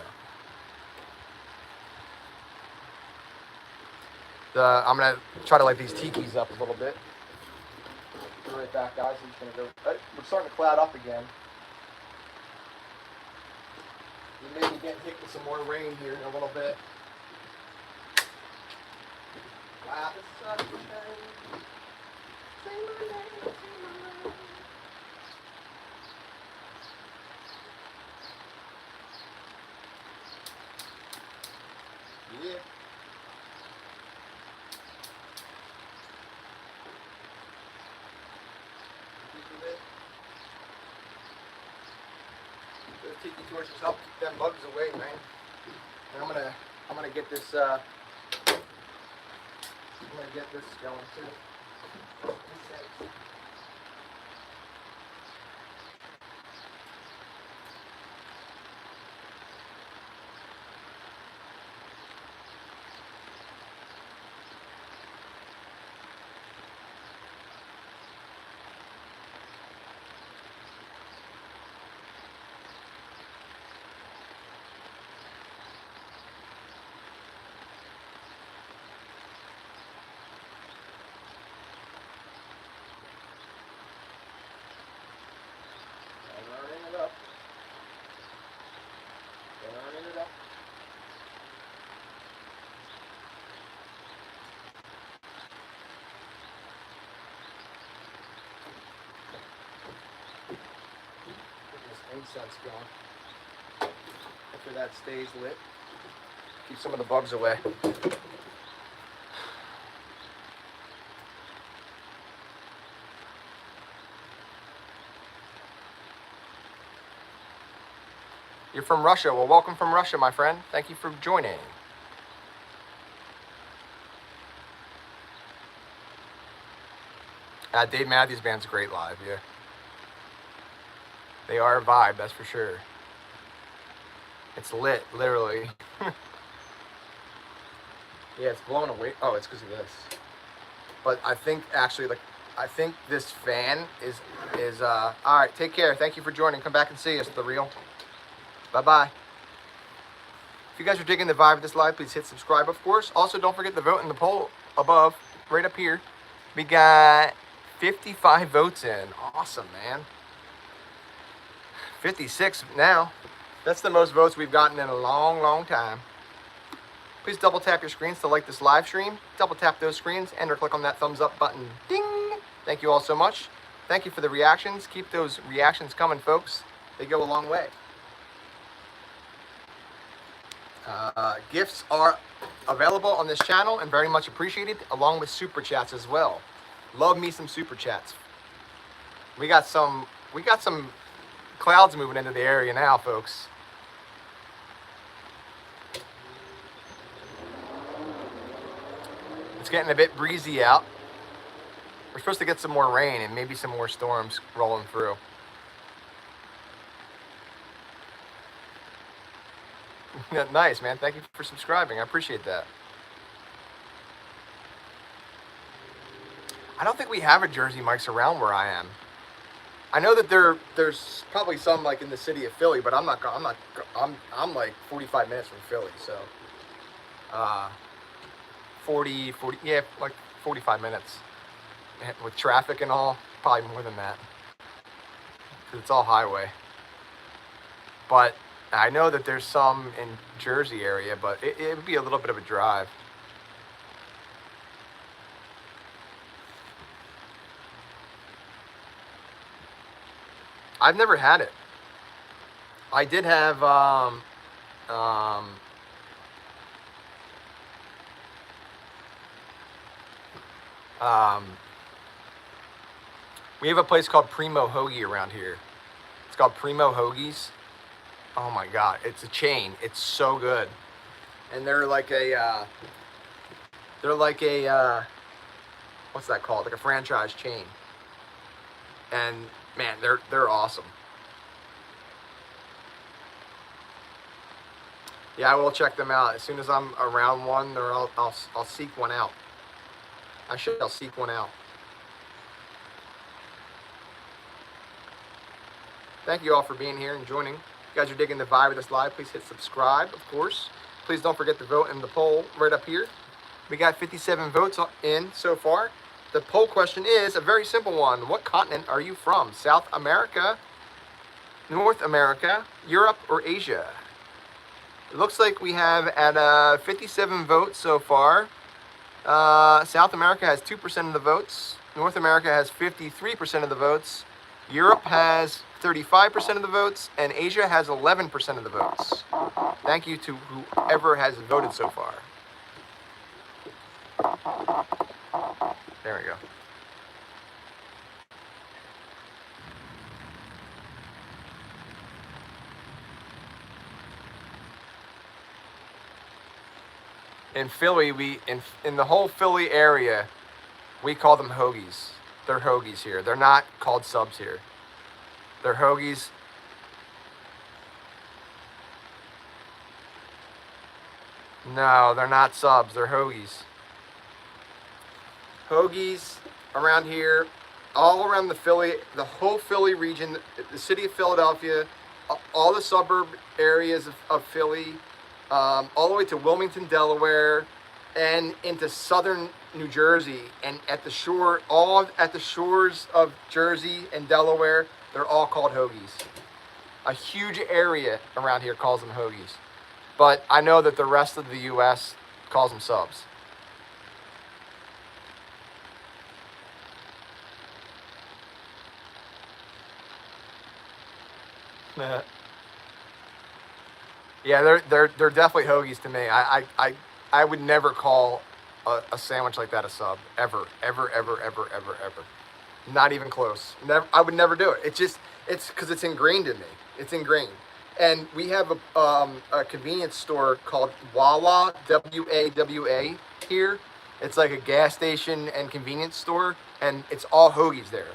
though. I'm going to try to light these tikis up a little bit. Be right back, guys. I'm just going to go. We're starting to cloud up again. We may be getting hit with some more rain here in a little bit. Wow, this is such a shame. Say my name, say my name. Yeah. Those tiki torches help keep them bugs away, man. And I'm gonna get this going too. Incense going. After that stays lit, keep some of the bugs away. You're from Russia. Well, welcome from Russia, my friend. Thank you for joining. Dave Matthews Band's great live, yeah. They are a vibe, that's for sure. It's lit, literally. Yeah, it's blown away. Oh, it's because of this. But I think actually, like, I think this fan is all right. Take care. Thank you for joining. Come back and see us, The Real. Bye-bye. If you guys are digging the vibe of this live, please hit subscribe, of course. Also, don't forget to vote in the poll above, right up here. We got 55 votes in. Awesome, man. 56 now. That's the most votes we've gotten in a long, long time. Please double tap your screens to like this live stream. Double tap those screens and or click on that thumbs up button. Ding! Thank you all so much. Thank you for the reactions. Keep those reactions coming, folks. They go a long way. Gifts are available on this channel and very much appreciated, along with super chats as well. Love me some super chats. We got some clouds moving into the area now, folks. It's getting a bit breezy out. We're supposed to get some more rain and maybe some more storms rolling through. Nice, man. Thank you for subscribing. I appreciate that. I don't think we have a Jersey Mike's around where I am. I know that there's probably some like in the city of Philly, but I'm like 45 minutes from Philly, so uh, 40, yeah, like 45 minutes with traffic and all, probably more than that, because it's all highway. But I know that there's some in Jersey area, but it would be a little bit of a drive. I've never had it. I did have um, um, we have a place called Primo Hoagie around here. It's called Primo Hoagies. Oh my god, it's a chain. It's so good, and they're like a what's that called? Like a franchise chain. And man, they're awesome. Yeah, I will check them out as soon as I'm around one, or I'll seek one out. I'll seek one out. Thank you all for being here and joining. If you guys are digging the vibe of this live, please hit subscribe, of course. Please don't forget to vote in the poll right up here. We got 57 votes in so far. The poll question is a very simple one. What continent are you from? South America, North America, Europe, or Asia? It looks like we have at 57 votes so far. South America has 2% of the votes. North America has 53% of the votes. Europe has 35% of the votes, and Asia has 11% of the votes. Thank you to whoever has voted so far. There we go. In Philly, in the whole Philly area, we call them hoagies. They're hoagies here. They're not called subs here. They're hoagies. No, they're not subs. They're hoagies. Hoagies around here, all around the whole Philly region, the city of Philadelphia, all the suburb areas of Philly, all the way to Wilmington, Delaware, and into southern New Jersey, and at the shore, all at the shores of Jersey and Delaware, they're all called hoagies. A huge area around here calls them hoagies. But I know that the rest of the U.S. calls them subs. Yeah, they're definitely hoagies to me. I would never call a sandwich like that a sub, ever. Not even close. Never. I would never do it. It's because it's ingrained in me. It's ingrained. And we have a convenience store called Wawa, WAWA here. It's like a gas station and convenience store, and it's all hoagies there.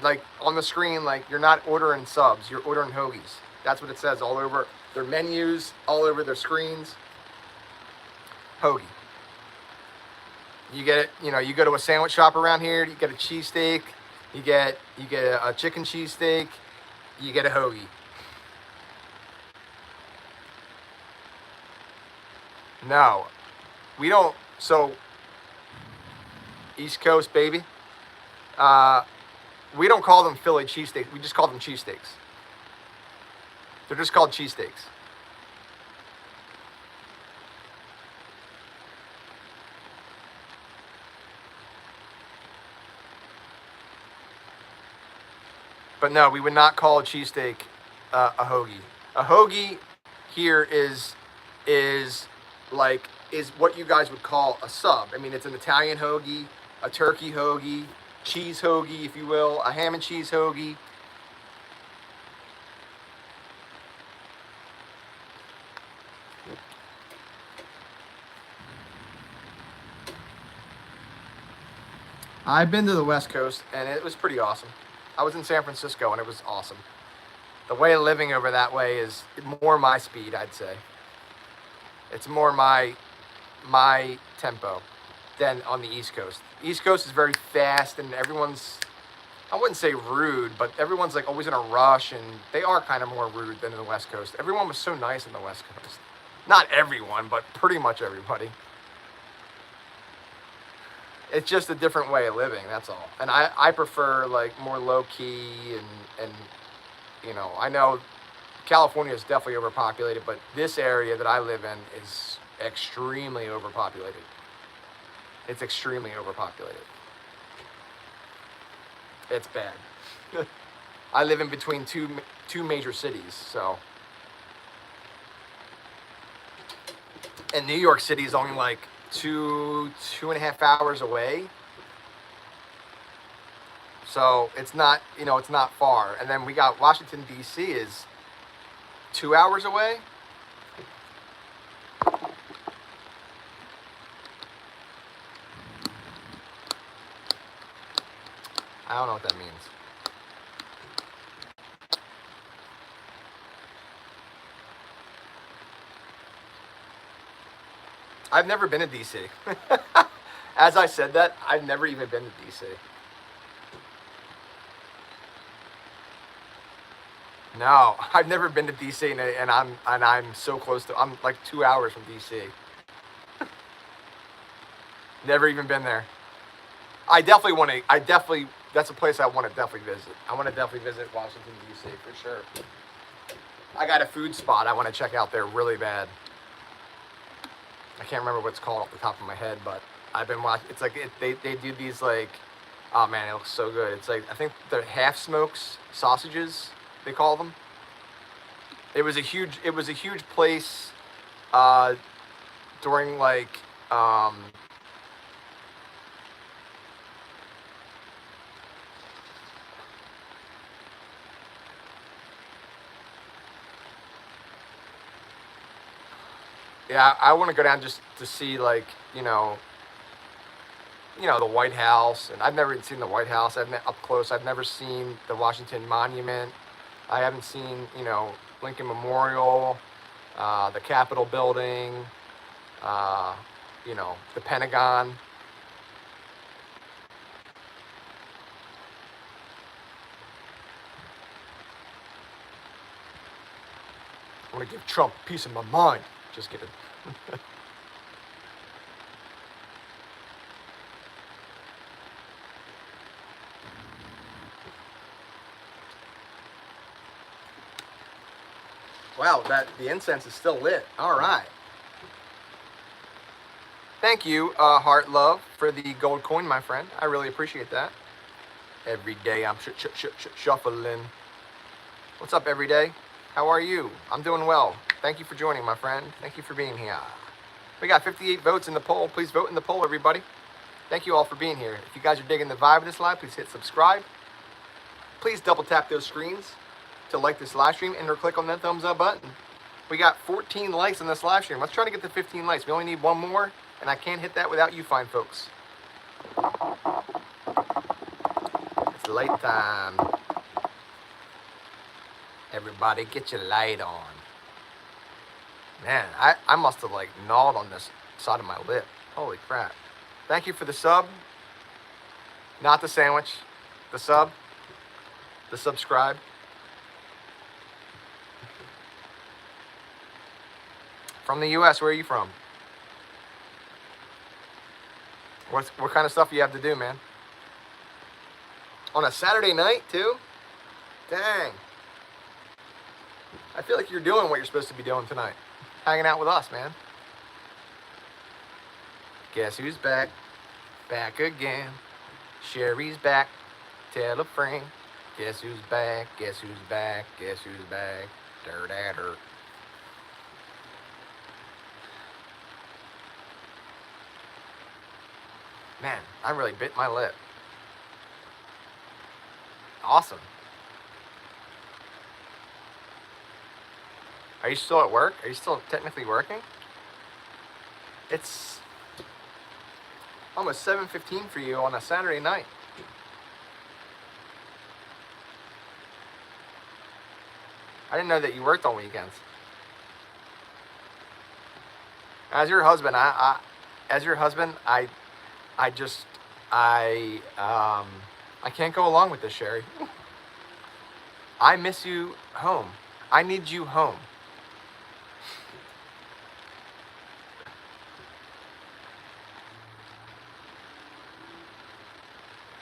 Like on the screen, like you're not ordering subs, you're ordering hoagies. That's what it says all over their menus, all over their screens. Hoagie. You get it, you go to a sandwich shop around here, you get a cheesesteak, you get a chicken cheesesteak, you get a hoagie. No, we don't. So, East Coast, baby. We don't call them Philly cheesesteaks. We just call them cheesesteaks. They're just called cheesesteaks. But no, we would not call a cheesesteak a hoagie. A hoagie here is what you guys would call a sub. I mean, it's an Italian hoagie, a turkey hoagie, cheese hoagie, if you will, a ham and cheese hoagie. I've been to the West Coast, and it was pretty awesome. I was in San Francisco, and it was awesome. The way of living over that way is more my speed, I'd say. It's more my tempo than on the East Coast. The East Coast is very fast, and everyone's I wouldn't say rude, but everyone's like always in a rush, and they are kind of more rude than in the West Coast. Everyone was so nice in the West Coast. Not everyone, but pretty much everybody. It's just a different way of living, that's all. And I prefer like more low key and you know, I know California is definitely overpopulated, but this area that I live in is extremely overpopulated. It's extremely overpopulated. It's bad. I live in between two major cities, so. And New York City is only like two and a half hours away. So it's not, you know, it's not far. And then we got Washington, D.C. is 2 hours away. I don't know what that means. I've never been to DC. As I said that, I've never even been to DC. No, I've never been to DC, and I'm so close to. I'm like 2 hours from DC. Never even been there. I definitely want to. I definitely. That's a place I want to definitely visit. I want to definitely visit Washington D.C. for sure. I got a food spot I want to check out there really bad. I can't remember what it's called off the top of my head, but I've been watching. It's like they do these like, oh man, it looks so good. It's like I think they're half smokes sausages, they call them. It was a huge place during like yeah, I want to go down just to see like, the White House, and I've never even seen the White House. Up close. I've never seen the Washington Monument. I haven't seen, Lincoln Memorial, the Capitol building, the Pentagon. I want to give Trump a piece of my mind. Just kidding. Wow, the incense is still lit. All right. Thank you, Heart Love, for the gold coin, my friend. I really appreciate that. Every day I'm shuffling. What's up, every day? How are you? I'm doing well. Thank you for joining, my friend. Thank you for being here. We got 58 votes in the poll. Please vote in the poll, everybody. Thank you all for being here. If you guys are digging the vibe of this live, please hit subscribe. Please double tap those screens to like this live stream and or click on that thumbs up button. We got 14 likes on this live stream. Let's try to get to 15 likes. We only need one more, and I can't hit that without you fine folks. It's light time. Everybody get your light on. Man, I must have like gnawed on this side of my lip. Holy crap. Thank you for the sub. Not the sandwich. The sub. The subscribe. From the US, where are you from? What kind of stuff do you have to do, man? On a Saturday night, too? Dang. I feel like you're doing what you're supposed to be doing tonight. Hanging out with us, man. Guess who's back? Back again. Sherry's back. Tell a friend. Guess who's back? Guess who's back? Guess who's back? Dirt at her. Man, I really bit my lip. Awesome. Are you still at work? Are you still technically working? It's almost 7:15 for you on a Saturday night. I didn't know that you worked on weekends. As your husband, I can't go along with this, Sherry. I miss you home. I need you home.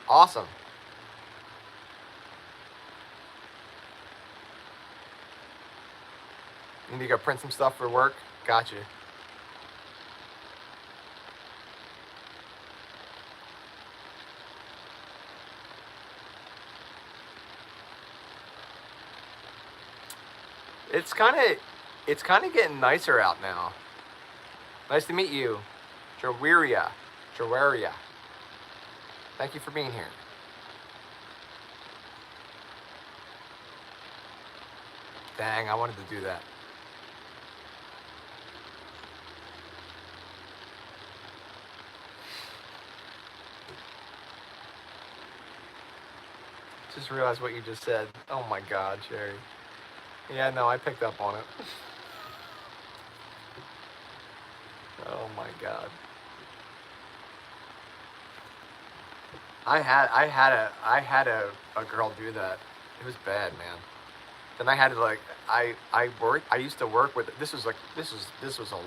Awesome. You need to go print some stuff for work? Gotcha. It's kind of getting nicer out now. Nice to meet you, Jawiria. Jawaria. Thank you for being here. Dang, I wanted to do that. Just realized what you just said. Oh my God, Sherry. Yeah, no, I picked up on it. Oh my God. I had a girl do that. It was bad, man. Then I had to like I used to work with this was a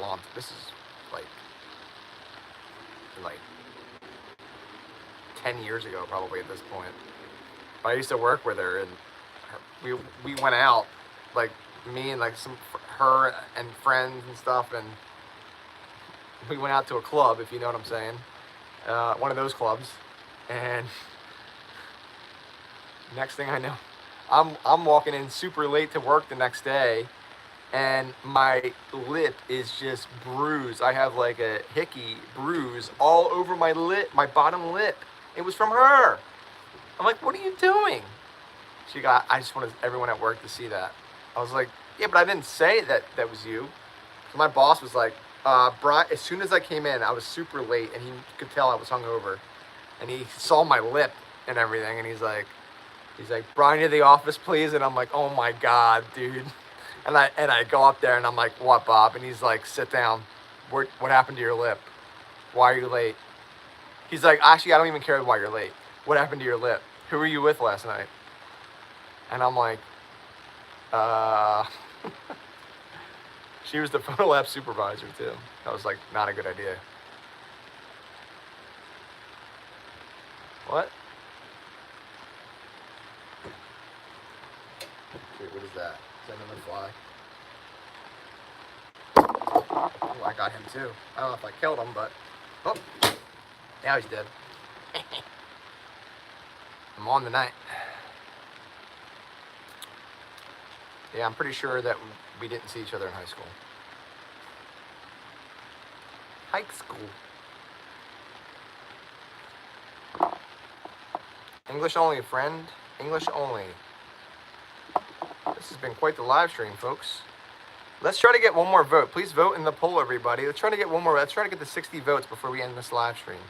long this is like 10 years ago probably at this point. But I used to work with her and we went out, like me and like her and friends and stuff, and we went out to a club, if you know what I'm saying. One of those clubs. And next thing I know, I'm walking in super late to work the next day, and my lip is just bruised. I have like a hickey bruise all over my lip, my bottom lip. It was from her. I'm like, what are you doing? I just wanted everyone at work to see that. I was like, yeah, but I didn't say that was you. So my boss was like, Brian, as soon as I came in, I was super late, and he could tell I was hungover. And he saw my lip and everything, and he's like, Brian, to the office, please. And I'm like, oh my God, dude. And I go up there and I'm like, what, Bob? And he's like, sit down. What happened to your lip? Why are you late? He's like, actually, I don't even care why you're late. What happened to your lip? Who were you with last night? And I'm like, she was the photo lab supervisor too. That was like not a good idea. What? Wait, what is that? Is that another fly? Oh, I got him too. I don't know if I killed him, but... Oh! Now he's dead. I'm on the night. Yeah, I'm pretty sure that we didn't see each other in high school. High school. English only, friend. English only. This has been quite the live stream, folks. Let's try to get one more vote. Please vote in the poll, everybody. Let's try to get one more. Let's try to get the 60 votes before we end this live stream.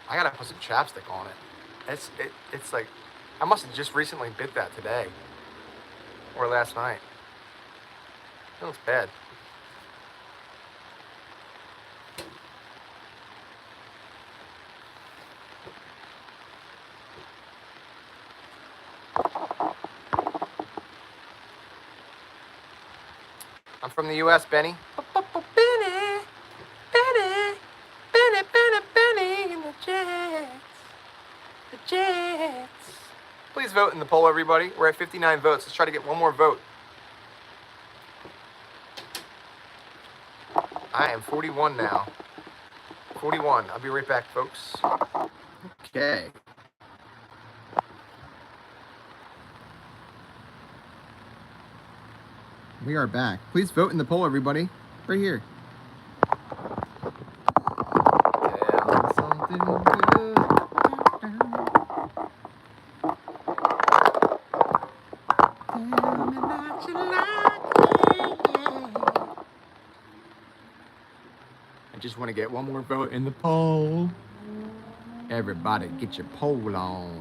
I gotta put some chapstick on it. It's like, I must have just recently bit that today. Or last night. It looks bad. I'm from the US, Benny. Benny, and the Jets. The Jets. Please vote in the poll, everybody. We're at 59 votes. Let's try to get one more vote. I am 41 now. 41. I'll be right back, folks. Okay. We are back. Please vote in the poll, everybody. Right here. Yeah, something good. Tell me that you like it. I just want to get one more vote in the poll. Everybody, get your poll on.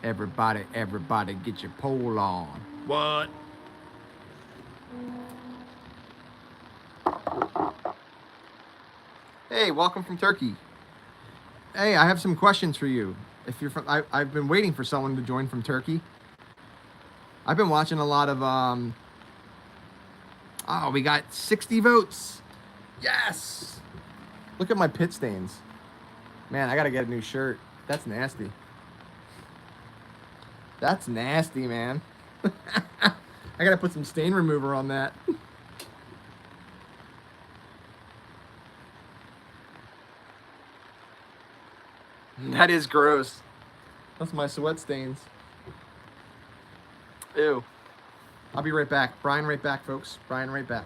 Everybody, get your poll on. What? Hey, welcome from Turkey. Hey, I have some questions for you. If you're from, I've been waiting for someone to join from Turkey. I've been watching a lot of. Oh, we got 60 votes. Yes. Look at my pit stains. Man, I gotta get a new shirt. That's nasty. That's nasty, man. I gotta put some stain remover on that. That is gross. That's my sweat stains. Ew. I'll be right back. Brian right back, folks. Brian right back.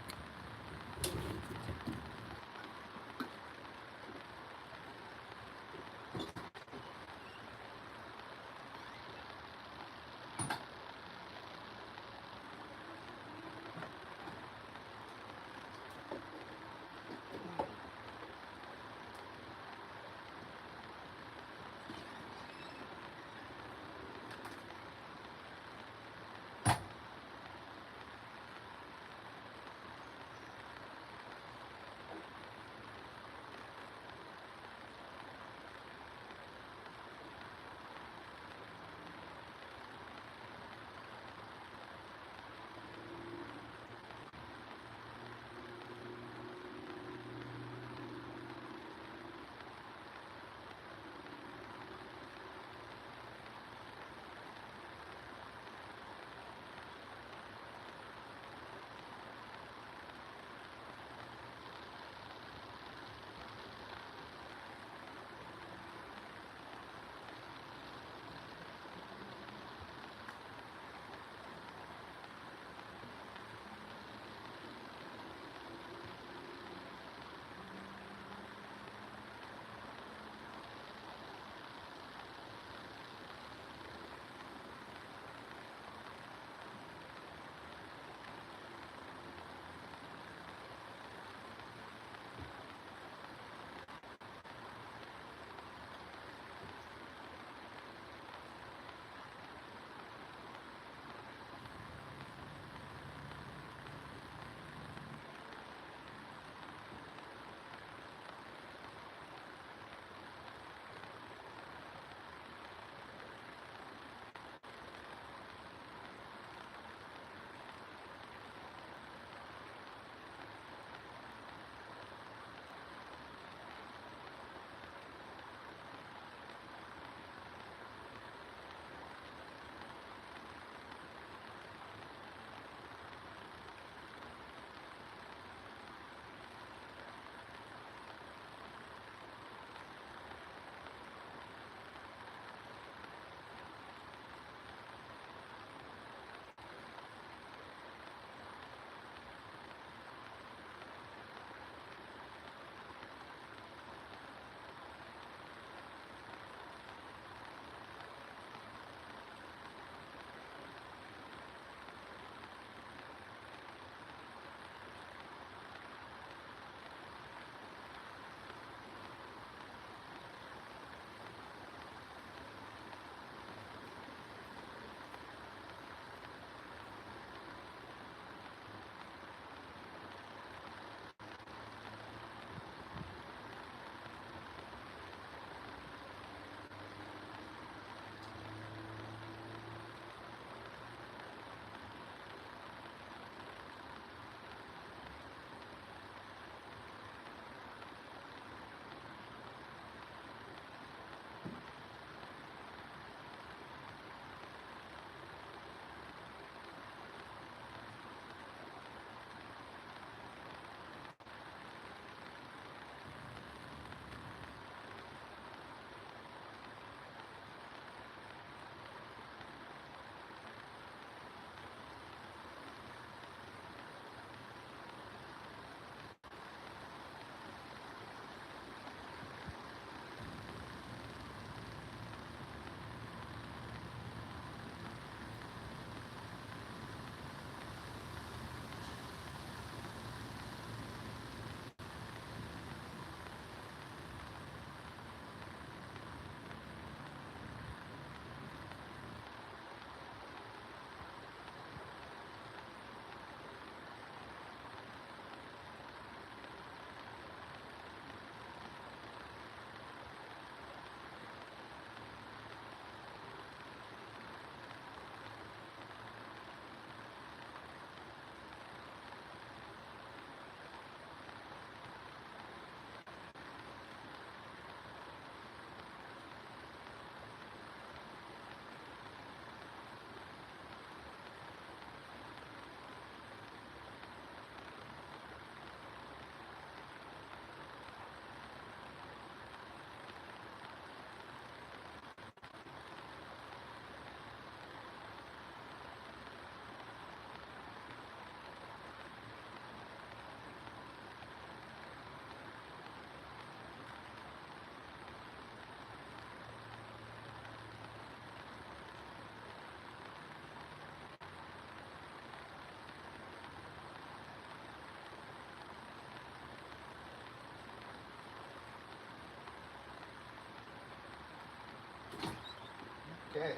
Okay.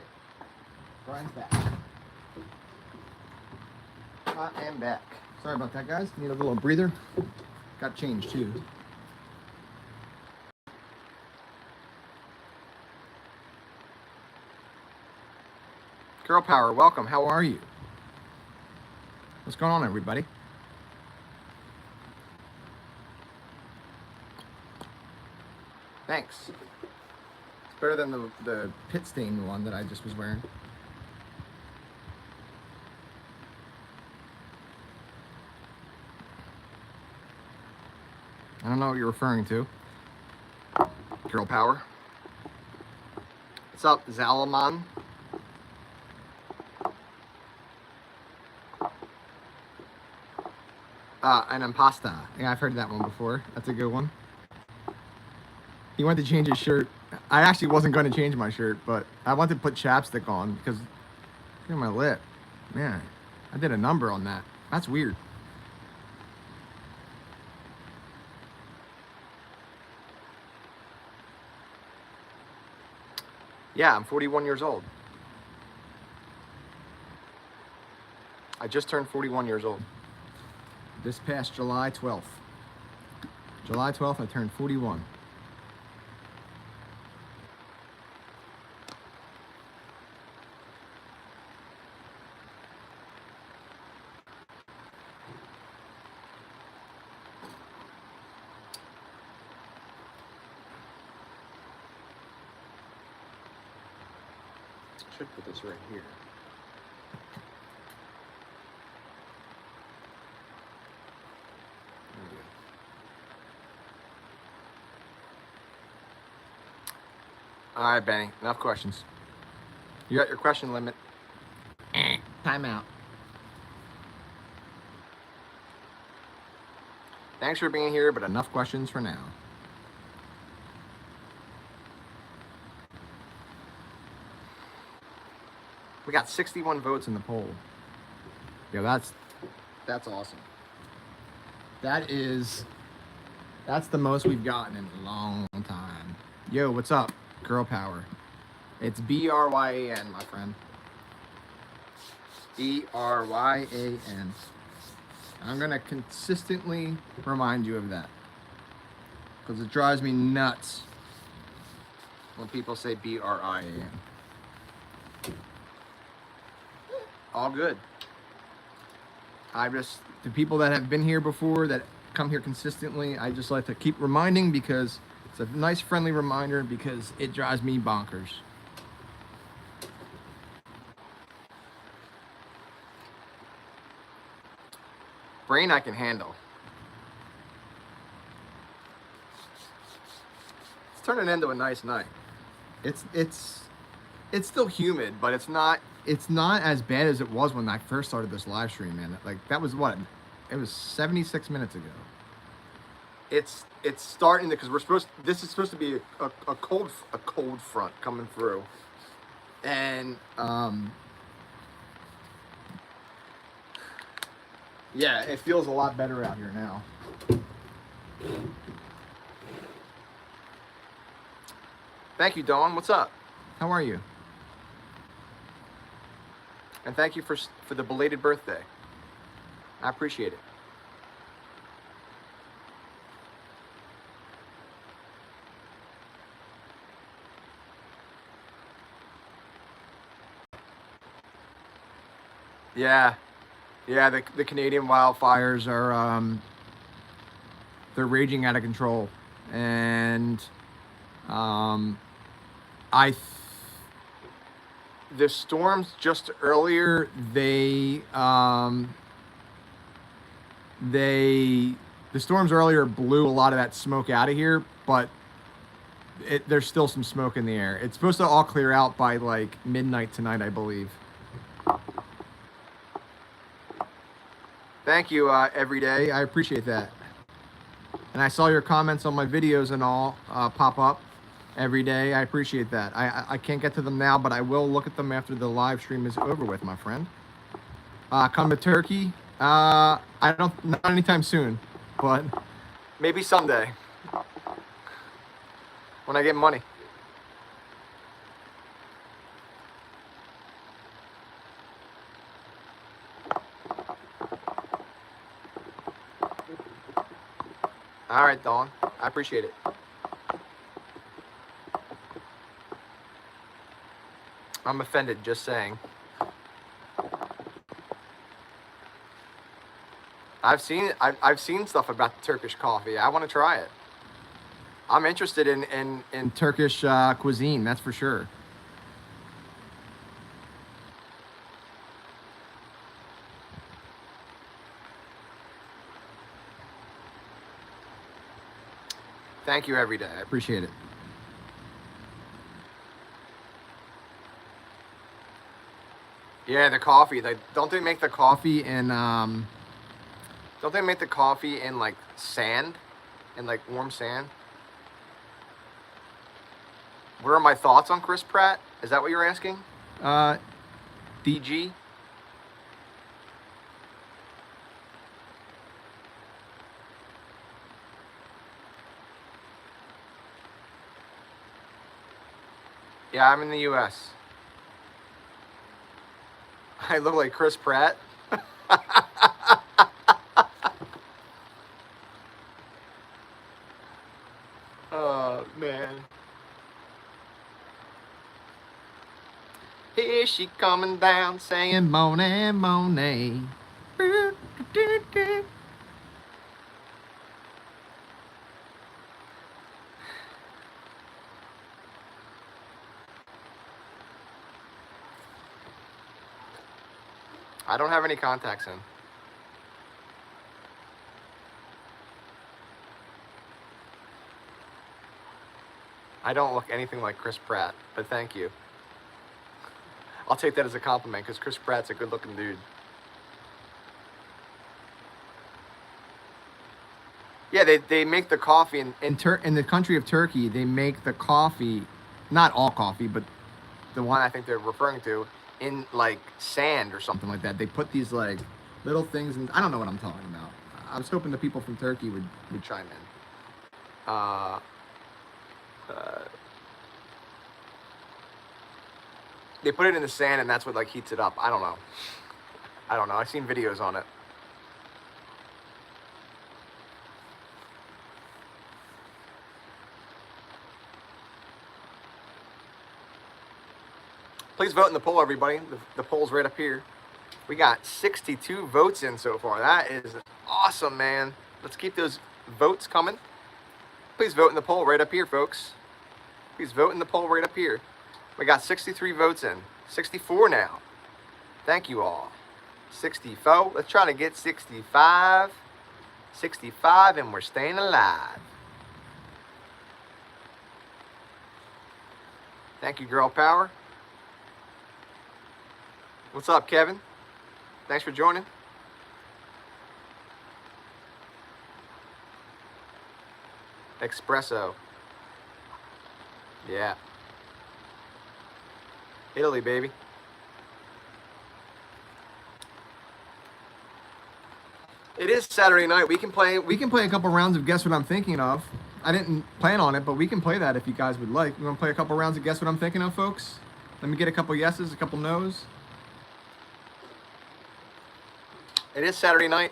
Brian's back. I am back. Sorry about that, guys. Need a little breather. Got changed too. Girl Power, welcome. How are you? What's going on, everybody? Thanks. It's better than the pit stain one that I just was wearing. I don't know what you're referring to. Girl Power. What's up, Zalaman? An impasta. Yeah, I've heard that one before. That's a good one. He went to change his shirt. I actually wasn't going to change my shirt, but I wanted to put chapstick on because look at my lip. Man, I did a number on that. That's weird. Yeah, I'm 41 years old. I just turned 41 years old. This past July 12th. July 12th, I turned 41. Should put this right here. All right, Benny, enough questions. You got your question limit. Time out. Thanks for being here, but enough questions for now. We got 61 votes in the poll. Yo, that's awesome. That's the most we've gotten in a long time. Yo, what's up, Girl Power? It's B-R-Y-A-N, my friend. B-R-Y-A-N. I'm gonna consistently remind you of that because it drives me nuts when people say B-R-I-A-N. All good. The people that have been here before, that come here consistently, I just like to keep reminding because it's a nice friendly reminder because it drives me bonkers. Brain I can handle. It's turning into a nice night. It's still humid, but it's not as bad as it was when I first started this live stream, man. Like that was what? It was 76 minutes ago. It's starting to, because this is supposed to be a cold front coming through. And yeah, it feels a lot better out here now. Thank you, Dawn. What's up? How are you? And thank you for the belated birthday. I appreciate it. Yeah, the Canadian wildfires are they're raging out of control, and the storms just earlier, the storms earlier blew a lot of that smoke out of here, but there's still some smoke in the air. It's supposed to all clear out by like midnight tonight, I believe. Thank you, every day. I appreciate that. And I saw your comments on my videos and all pop up every day. I appreciate that. I can't get to them now, but I will look at them after the live stream is over with, my friend. Come to Turkey. Not anytime soon, but maybe someday when I get money. All right, Dawn. I appreciate it. I'm offended, just saying. I've seen stuff about the Turkish coffee. I want to try it. I'm interested in Turkish cuisine, that's for sure. Thank you every day. I appreciate it. Yeah, the coffee. Don't they make the coffee in don't they make the coffee in like sand? In like warm sand? What are my thoughts on Chris Pratt? Is that what you're asking? DG? Yeah, I'm in the US. I look like Chris Pratt. Oh, man. Here she coming down saying Monet, Monet. I don't have any contacts in. I don't look anything like Chris Pratt, but thank you. I'll take that as a compliment because Chris Pratt's a good looking dude. Yeah, they make the coffee in the country of Turkey. They make the coffee, not all coffee, but the one I think they're referring to, in like sand or something like that. They put these like little things, and I don't know what I'm talking about. I was hoping the people from Turkey would chime in. They put it in the sand, and that's what like heats it up. I don't know. I've seen videos on it. Please vote in the poll, everybody. The poll's right up here. We got 62 votes in so far. That is awesome, man. Let's keep those votes coming. Please vote in the poll right up here, folks. Please vote in the poll right up here. We got 63 votes in. 64 now. Thank you all. 64. Let's try to get 65. 65, and we're staying alive. Thank you, Girl Power. What's up, Kevin? Thanks for joining. Espresso. Yeah. Italy, baby. It is Saturday night. We can play a couple rounds of Guess What I'm Thinking Of. I didn't plan on it, but we can play that if you guys would like. We want to play a couple rounds of Guess What I'm Thinking Of, folks? Let me get a couple yeses, a couple no's. It is Saturday night.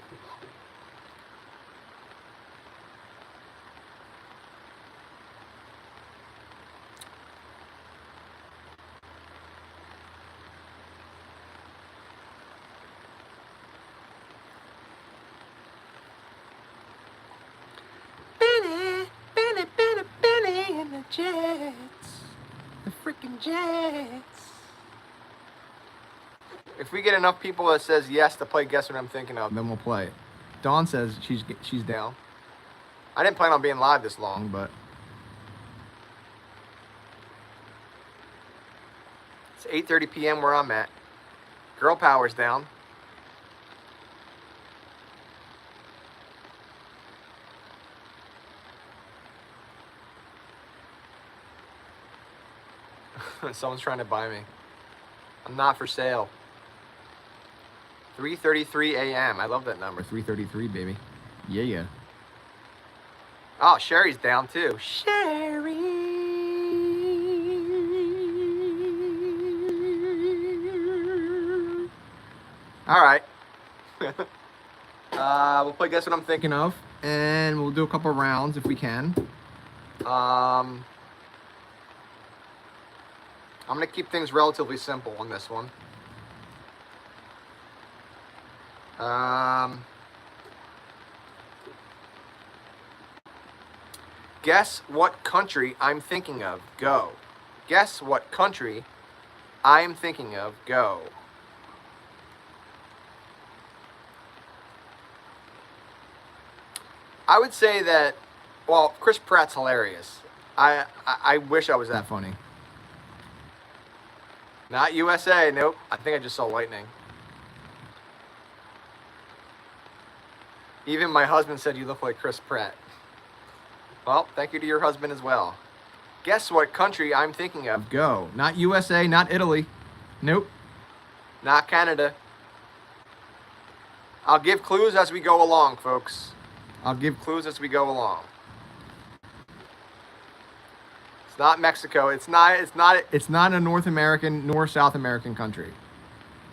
Benny and the Jets. The freaking Jets. If we get enough people that says yes to play Guess What I'm Thinking Of, then we'll play it. Dawn says she's down. I didn't plan on being live this long, but it's 8:30 p.m. where I'm at. Girl Power's down. Someone's trying to buy me. I'm not for sale. 3:33 a.m. I love that number. 3:33, baby. Yeah. Oh, Sherry's down too. Sherry. All right. We'll play Guess What I'm Thinking Of. and we'll do a couple rounds if we can. I'm going to keep things relatively simple on this one. Guess what country I'm thinking of. Go. Guess what country I'm thinking of. Go. I would say that, well, Chris Pratt's hilarious. I wish I was that funny. Not USA. Nope. I think I just saw lightning. Even my husband said you look like Chris Pratt. Well, thank you to your husband as well. Guess what country I'm thinking of. Go. Not USA, not Italy. Nope. Not Canada. I'll give clues as we go along, folks. I'll give clues as we go along. It's not Mexico. It's not a North American nor South American country.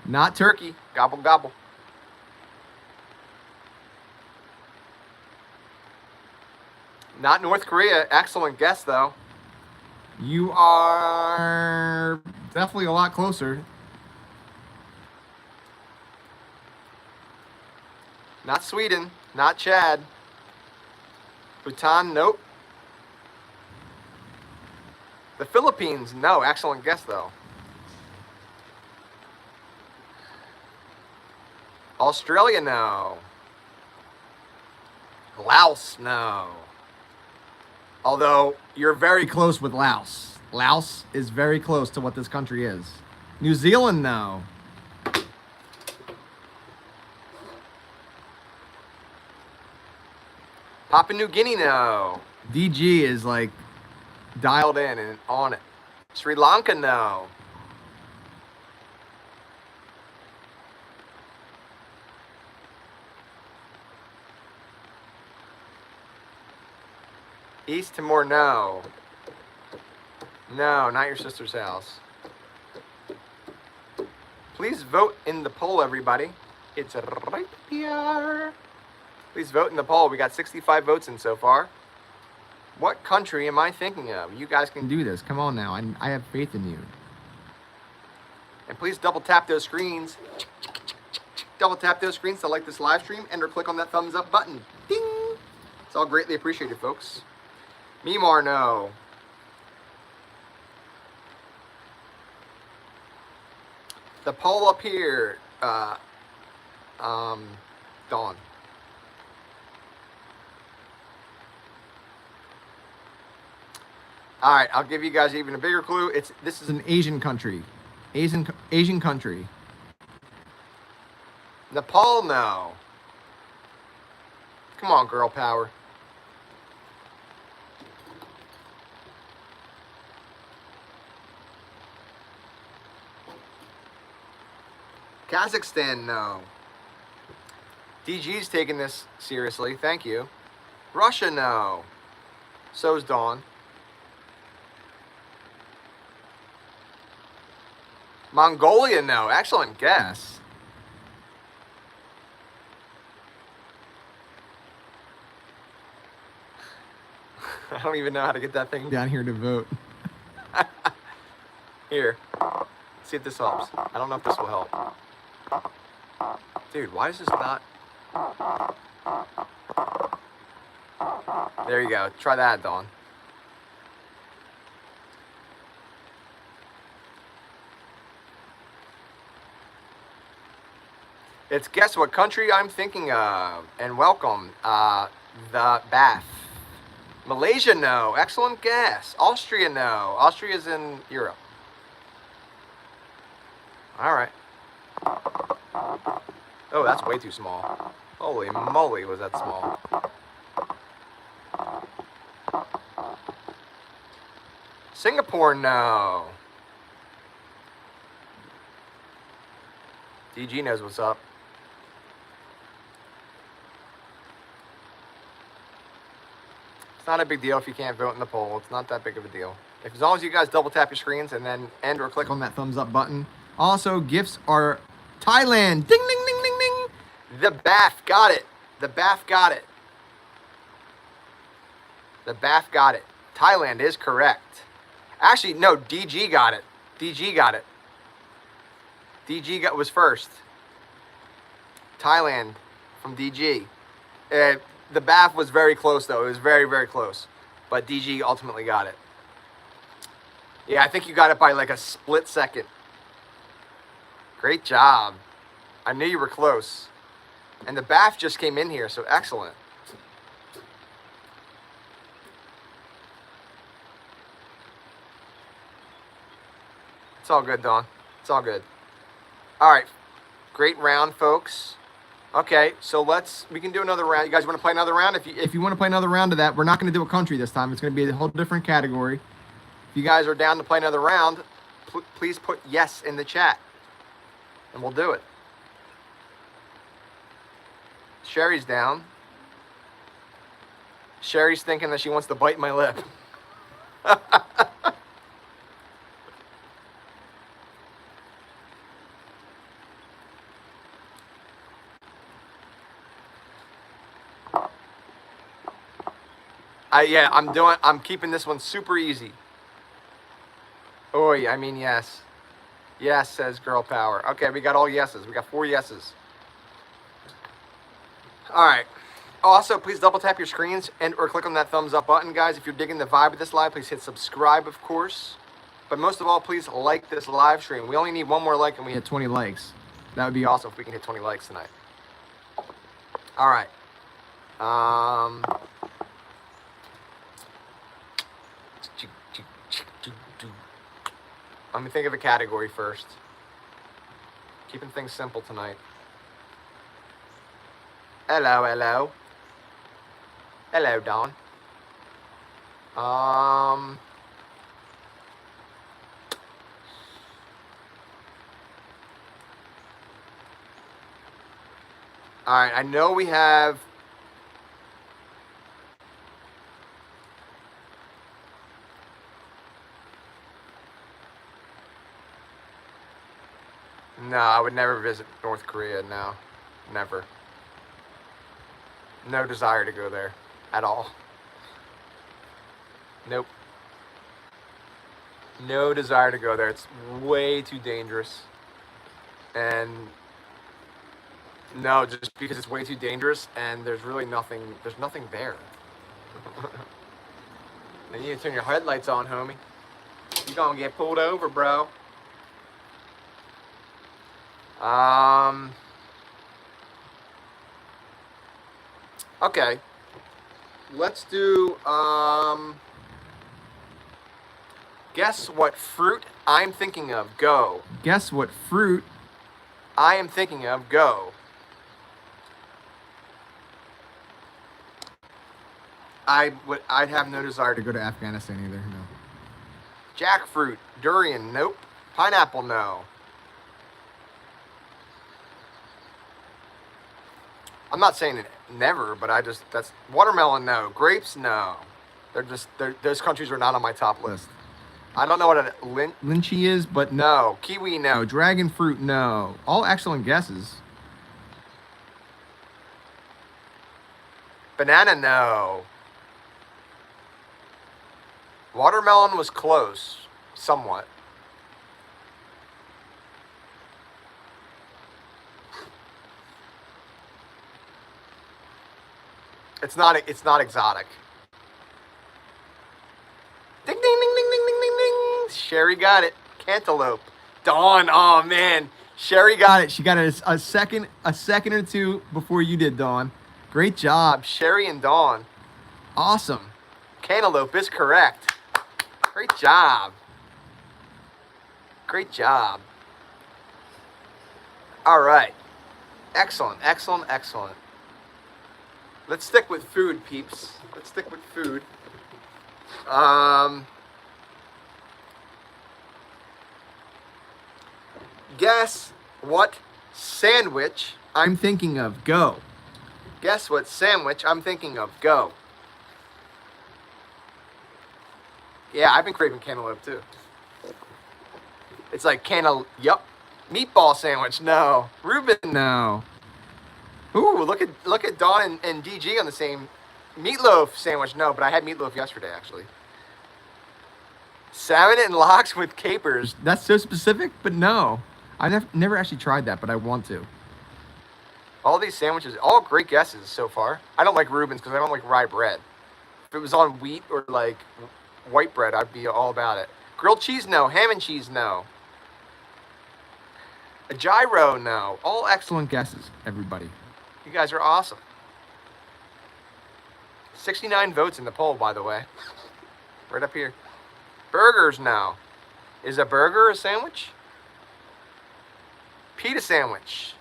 Not Turkey. Gobble gobble. Not North Korea. Excellent guess, though. You are definitely a lot closer. Not Sweden. Not Chad. Bhutan, nope. The Philippines, no. Excellent guess, though. Australia, no. Laos, no. Although, you're very close with Laos. Laos is very close to what this country is. New Zealand, no. Papua New Guinea, no. DG is like dialed in and on it. Sri Lanka, no. East Timor, no. No, not your sister's house. Please vote in the poll, everybody. It's right here. Please vote in the poll. We got 65 votes in so far. What country am I thinking of? You guys can do this. Come on now. I have faith in you. And please double tap those screens. Double tap those screens to like this live stream and or click on that thumbs up button. Ding! It's all greatly appreciated, folks. Myanmar, no. The poll up here, Dawn. All right, I'll give you guys even a bigger clue. This is an Asian country. Asian country. Nepal, no. Come on, girl power. Kazakhstan, no. DG's taking this seriously. Thank you. Russia, no. So's Dawn. Mongolia, no. Excellent guess. I don't even know how to get that thing down here to vote. Here. See if this helps. I don't know if this will help. Dude, why is this not? There you go. Try that, Dawn. It's guess what country I'm thinking of. And welcome. The Bath. Malaysia, no. Excellent guess. Austria, no. Austria's in Europe. All right. Oh, that's way too small. Holy moly, was that small. Singapore, no. DG knows what's up. It's not a big deal if you can't vote in the poll. It's not that big of a deal. As long as you guys double tap your screens and then end or click on that thumbs up button. Also, gifts are Thailand. Ding, ding, ding, ding, ding. The Bath got it. The Bath got it. The BAF got it. Thailand is correct. Actually, no, DG got it. DG got it. was first. Thailand from DG. The BAF was very close, though. It was very, very close. But DG ultimately got it. Yeah, I think you got it by like a split second. Great job. I knew you were close. And the BAF just came in here, so excellent. It's all good, Dawn. It's all good. All right. Great round, folks. Okay, so we can do another round. You guys want to play another round? If you want to play another round of that, we're not going to do a country this time. It's going to be a whole different category. If you guys are down to play another round, please put yes in the chat, and we'll do it. Sherry's down. Sherry's thinking that she wants to bite my lip. Yeah, I'm keeping this one super easy. Oh, I mean, yes. Yes, says Girl Power. Okay, we got all yeses. We got 4 yeses. All right. Also, please double tap your screens or click on that thumbs up button, guys. If you're digging the vibe of this live, please hit subscribe, of course. But most of all, please like this live stream. We only need one more like and we hit 20 likes. That would be awesome if we can hit 20 likes tonight. All right. Let me think of a category first. Keeping things simple tonight. Hello, hello. Hello, Dawn. All right, I know we have... No, I would never visit North Korea, no. Never. No desire to go there at all. Nope. No desire to go there. It's way too dangerous. And no, just because it's way too dangerous and there's really nothing, there's nothing there. You need to turn your headlights on, homie. You're gonna get pulled over, bro. Okay. Let's do, guess what fruit I'm thinking of. Go. Guess what fruit I am thinking of. Go. I'd have no desire to go to Afghanistan either, no. Jackfruit, durian, nope. Pineapple, no. I'm not saying it never, but that's watermelon, no. Grapes, no. Those countries are not on my top list. I don't know what a lychee is, but no. Kiwi, no. Dragon fruit, no. All excellent guesses. Banana, no. Watermelon was close, somewhat. It's not exotic. Ding, ding, ding, ding, ding, ding, ding, ding. Sherry got it. Cantaloupe. Dawn, oh man. Sherry got it. She got it a second or two before you did, Dawn. Great job, Sherry and Dawn. Awesome. Cantaloupe is correct. Great job. Great job. All right. Excellent, excellent, excellent. Let's stick with food, peeps. Let's stick with food. Guess what sandwich I'm thinking of. Go. Guess what sandwich I'm thinking of. Go. Yeah, I've been craving cantaloupe too. It's like yup. Meatball sandwich, no. Reuben, no. Ooh, look at Dawn and DG on the same Meatloaf sandwich, no, but I had meatloaf yesterday, actually. Salmon and lox with capers. That's so specific, but no. I've never actually tried that, but I want to. All these sandwiches, all great guesses so far. I don't like Reuben's because I don't like rye bread. If it was on wheat or like white bread, I'd be all about it. Grilled cheese, no. Ham and cheese, no. A gyro, no. All excellent guesses, everybody. You guys are awesome. 69 votes in the poll, by the way. Right up here. Burgers, no. Is a burger a sandwich? Pita sandwich.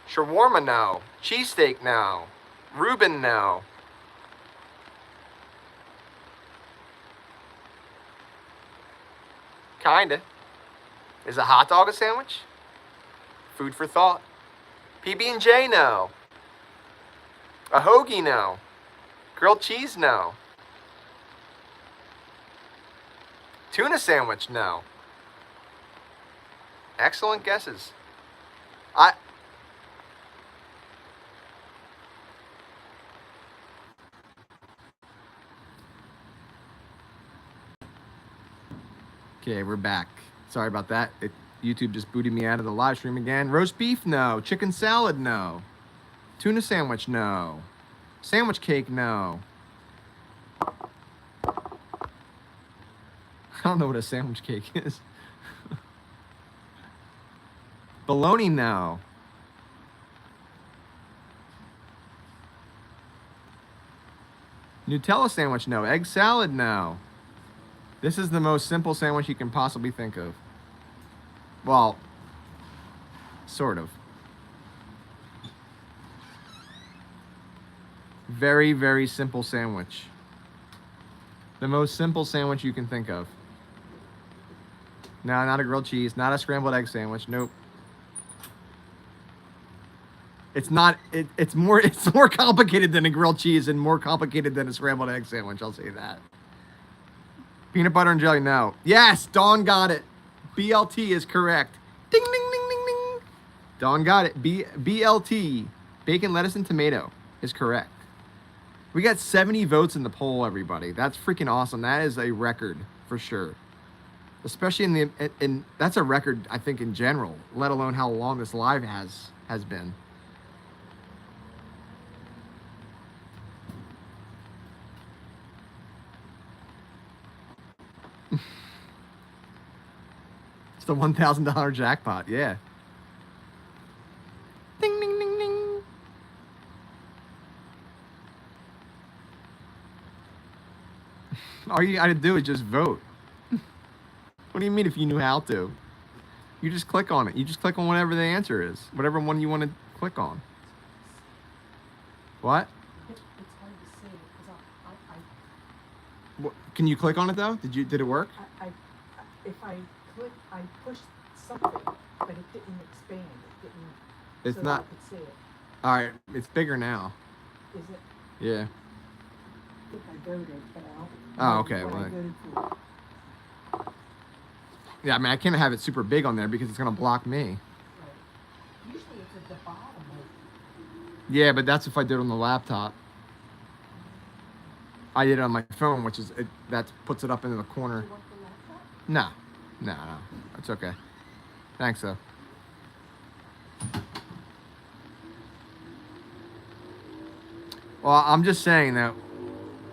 Shawarma, no. Cheesesteak, no. Reuben, no. Kinda. Is a hot dog a sandwich? Food for thought. PB&J, no. A hoagie, no. Grilled cheese, no. Tuna sandwich, no. Excellent guesses. Okay, we're back. Sorry about that. YouTube just booted me out of the live stream again. Roast beef, no. Chicken salad, no. Tuna sandwich, no. Sandwich cake, no. I don't know what a sandwich cake is. Bologna, no. Nutella sandwich, no. Egg salad, no. This is the most simple sandwich you can possibly think of. Well, sort of. Very, very simple sandwich. The most simple sandwich you can think of. No, not a grilled cheese, not a scrambled egg sandwich. Nope. It's not. It's more complicated than a grilled cheese and more complicated than a scrambled egg sandwich. I'll say that. Peanut butter and jelly, no. Yes, Dawn got it. BLT is correct. Ding, ding, ding, ding, ding. Dawn got it. BLT, bacon, lettuce, and tomato is correct. We got 70 votes in the poll, everybody. That's freaking awesome. That is a record for sure. Especially in that's a record, I think, in general, let alone how long this live has been. It's the $1,000 jackpot, yeah. Ding, ding, ding, ding. All you gotta do is just vote. What do you mean if you knew how to? You just click on it. You just click on whatever the answer is. Whatever one you want to click on. What? It's hard to say because What, can you click on it though? Did it work? if I click, I pushed something, but it didn't expand. It didn't. It's so not. I could see it. All right, it's bigger now. Is it? Yeah. I think I voted, but I don't. Oh, okay. What Well, I voted for. yeah, I mean, I can't have it super big on there because it's gonna block me. Right. Usually it's at the bottom. Yeah, but that's if I did it on the laptop. I did it on my phone, which is that puts it up into the corner. Do you want the laptop? No, it's okay. Thanks though. Well, I'm just saying that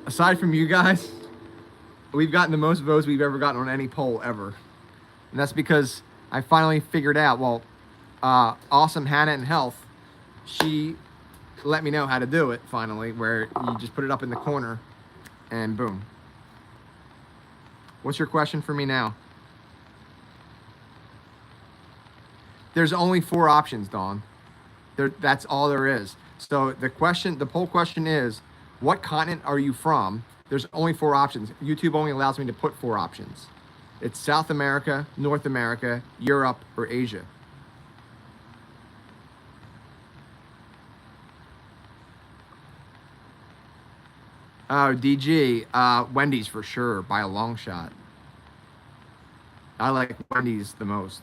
aside from you guys, we've gotten the most votes we've ever gotten on any poll ever. And that's because I finally figured out, well, awesome Hannah in Health, she let me know how to do it finally, where you just put it up in the corner and boom. What's your question for me now? There's only 4 options, Dawn. That's all there is. So the poll question is, what continent are you from? There's only 4 options. YouTube only allows me to put 4 options. It's South America, North America, Europe, or Asia. Oh, DG, Wendy's for sure, by a long shot. I like Wendy's the most.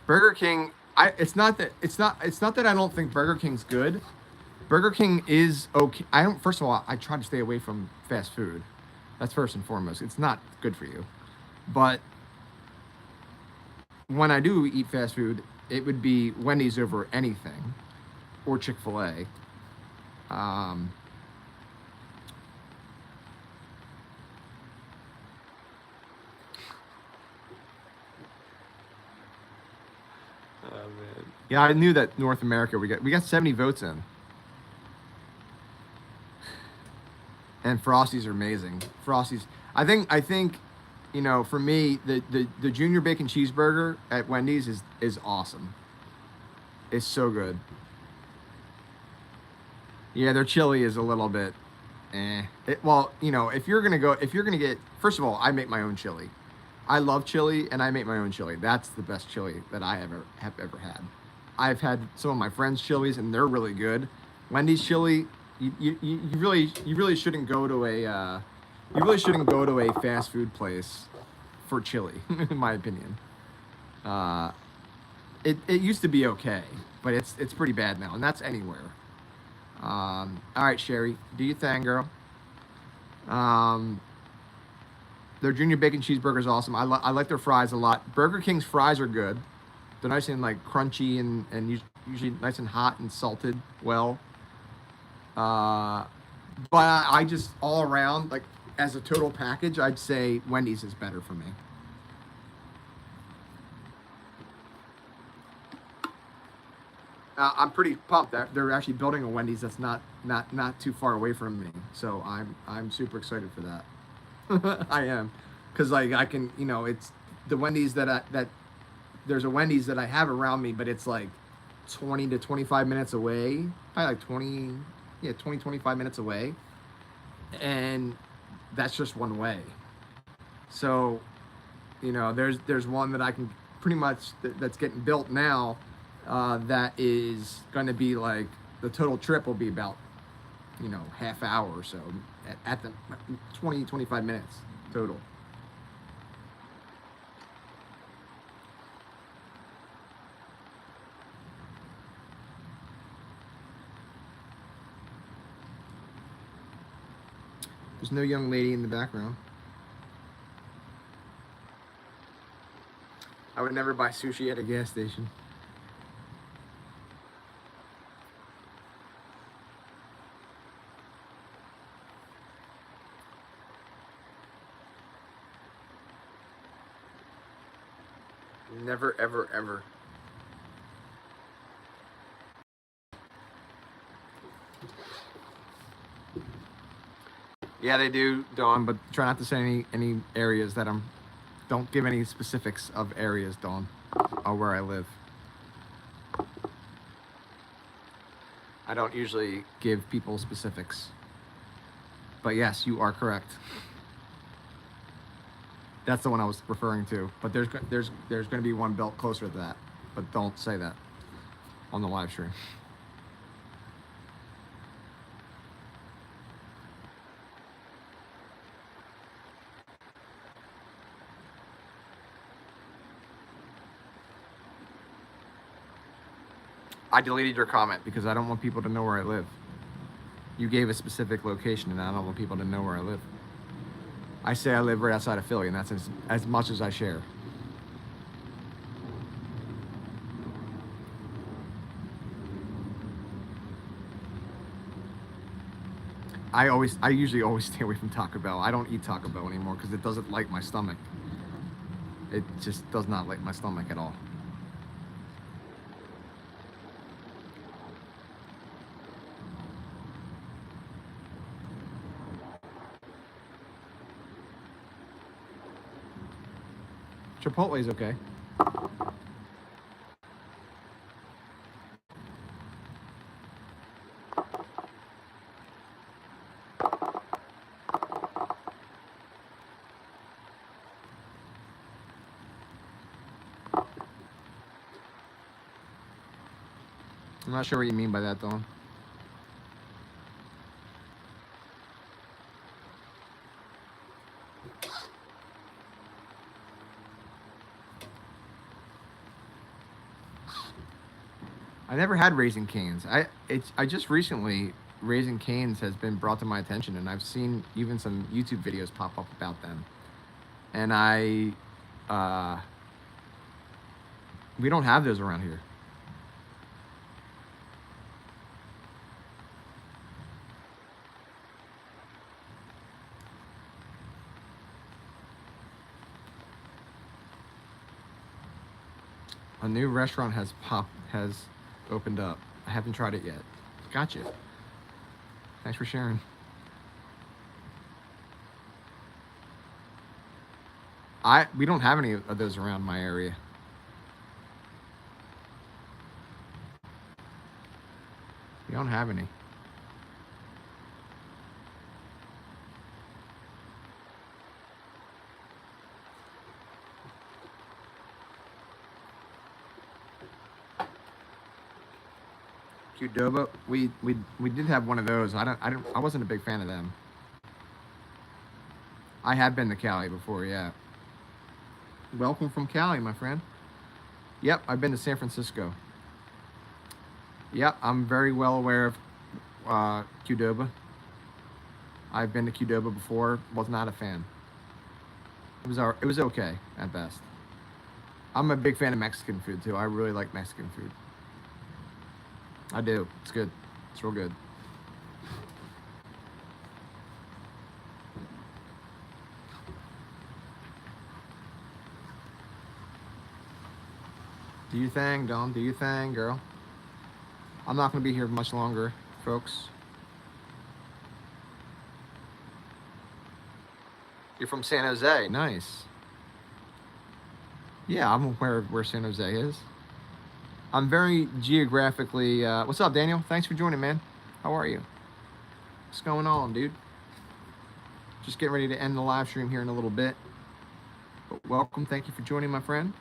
Burger King, it's not that I don't think Burger King's good. Burger King is okay. I don't. First of all, I try to stay away from fast food. That's first and foremost. It's not good for you. But when I do eat fast food, it would be Wendy's over anything, or Chick-fil-A. Um, Oh man. yeah, I knew that North America we got 70 votes in, and Frosties are amazing. Frosties, I think, for me, the junior bacon cheeseburger at Wendy's is awesome. It's so good. Yeah, their chili is a little bit, well, if you're gonna get, first of all, I make my own chili. I love chili, and I make my own chili. That's the best chili that I have ever had. I've had some of my friends' chilies, and they're really good. Wendy's chili, you really shouldn't go to a fast food place for chili, in my opinion. Uh, it used to be okay, but it's pretty bad now, and that's anywhere. All right, Sherry, do your thing, girl. Um, their junior bacon cheeseburger is awesome. I like their fries a lot. Burger King's fries are good. They're nice and like crunchy and usually nice and hot and salted well. Uh, but I just all around, like, as a total package, I'd say Wendy's is better for me. I'm pretty pumped that they're actually building a Wendy's that's not too far away from me. So I'm super excited for that. I am, because like I can, it's the Wendy's that there's a Wendy's that I have around me, but it's like 20 to 25 minutes away. Probably like 20, 25 minutes away, and that's just one way. So, there's one that I can pretty much that's getting built now. That is going to be like the total trip will be about half hour or so at the 20-25 minutes total. There's no young lady in the background. I would never buy sushi at a gas station. Never, ever, ever. Yeah, they do, Dawn, but try not to say any areas that I'm. Don't give any specifics of areas, Dawn, or where I live. I don't usually give people specifics. But yes, you are correct. That's the one I was referring to. But there's going to be one built closer to that. But don't say that on the live stream. I deleted your comment because I don't want people to know where I live. You gave a specific location, and I don't want people to know where I live. I say I live right outside of Philly, and that's as much as I share. I usually always stay away from Taco Bell. I don't eat Taco Bell anymore because it doesn't light my stomach. It just does not light my stomach at all. Chipotle's okay. I'm not sure what you mean by that, though. I never had Raising Canes. I just recently Raising Canes has been brought to my attention, and I've seen even some YouTube videos pop up about them. And uh, we don't have those around here. A new restaurant has opened up. I haven't tried it yet. Gotcha. Thanks for sharing. We don't have any of those around my area. We don't have any. Qdoba, we did have one of those. I wasn't a big fan of them. I have been to Cali before, yeah. Welcome from Cali, my friend. Yep, I've been to San Francisco. Yep, I'm very well aware of Qdoba. I've been to Qdoba before. Was not a fan. It was okay at best. I'm a big fan of Mexican food too. I really like Mexican food. I do. It's good. It's real good. Do your thing, Dom. Do your thing, girl. I'm not going to be here much longer, folks. You're from San Jose. Nice. Yeah, I'm aware of where San Jose is. I'm very geographically... what's up, Daniel? Thanks for joining, man. How are you? What's going on, dude? Just getting ready to end the live stream here in a little bit. But welcome. Thank you for joining, my friend.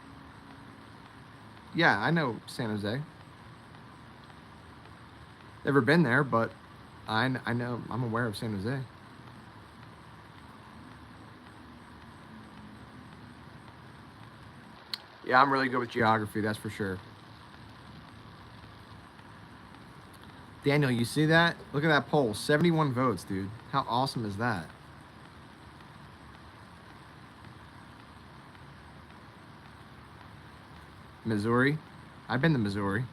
Yeah, I know San Jose. Never been there, but I know, I'm aware of San Jose. Yeah, I'm really good with geography, that's for sure. Daniel, you see that? Look at that poll, 71 votes, dude. How awesome is that? Missouri. I've been to Missouri.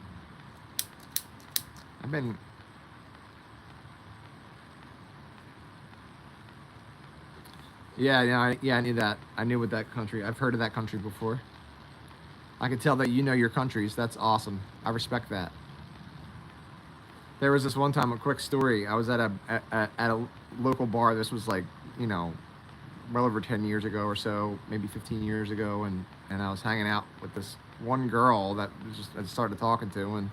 I've been... Yeah, I knew that. I knew what that country... I've heard of that country before. I can tell that you know your countries. That's awesome. I respect that. There was this one time, a quick story. I was at a local bar. This was like, you know, well over 10 years ago or so, maybe 15 years ago, and I was hanging out with this one girl that I started talking to,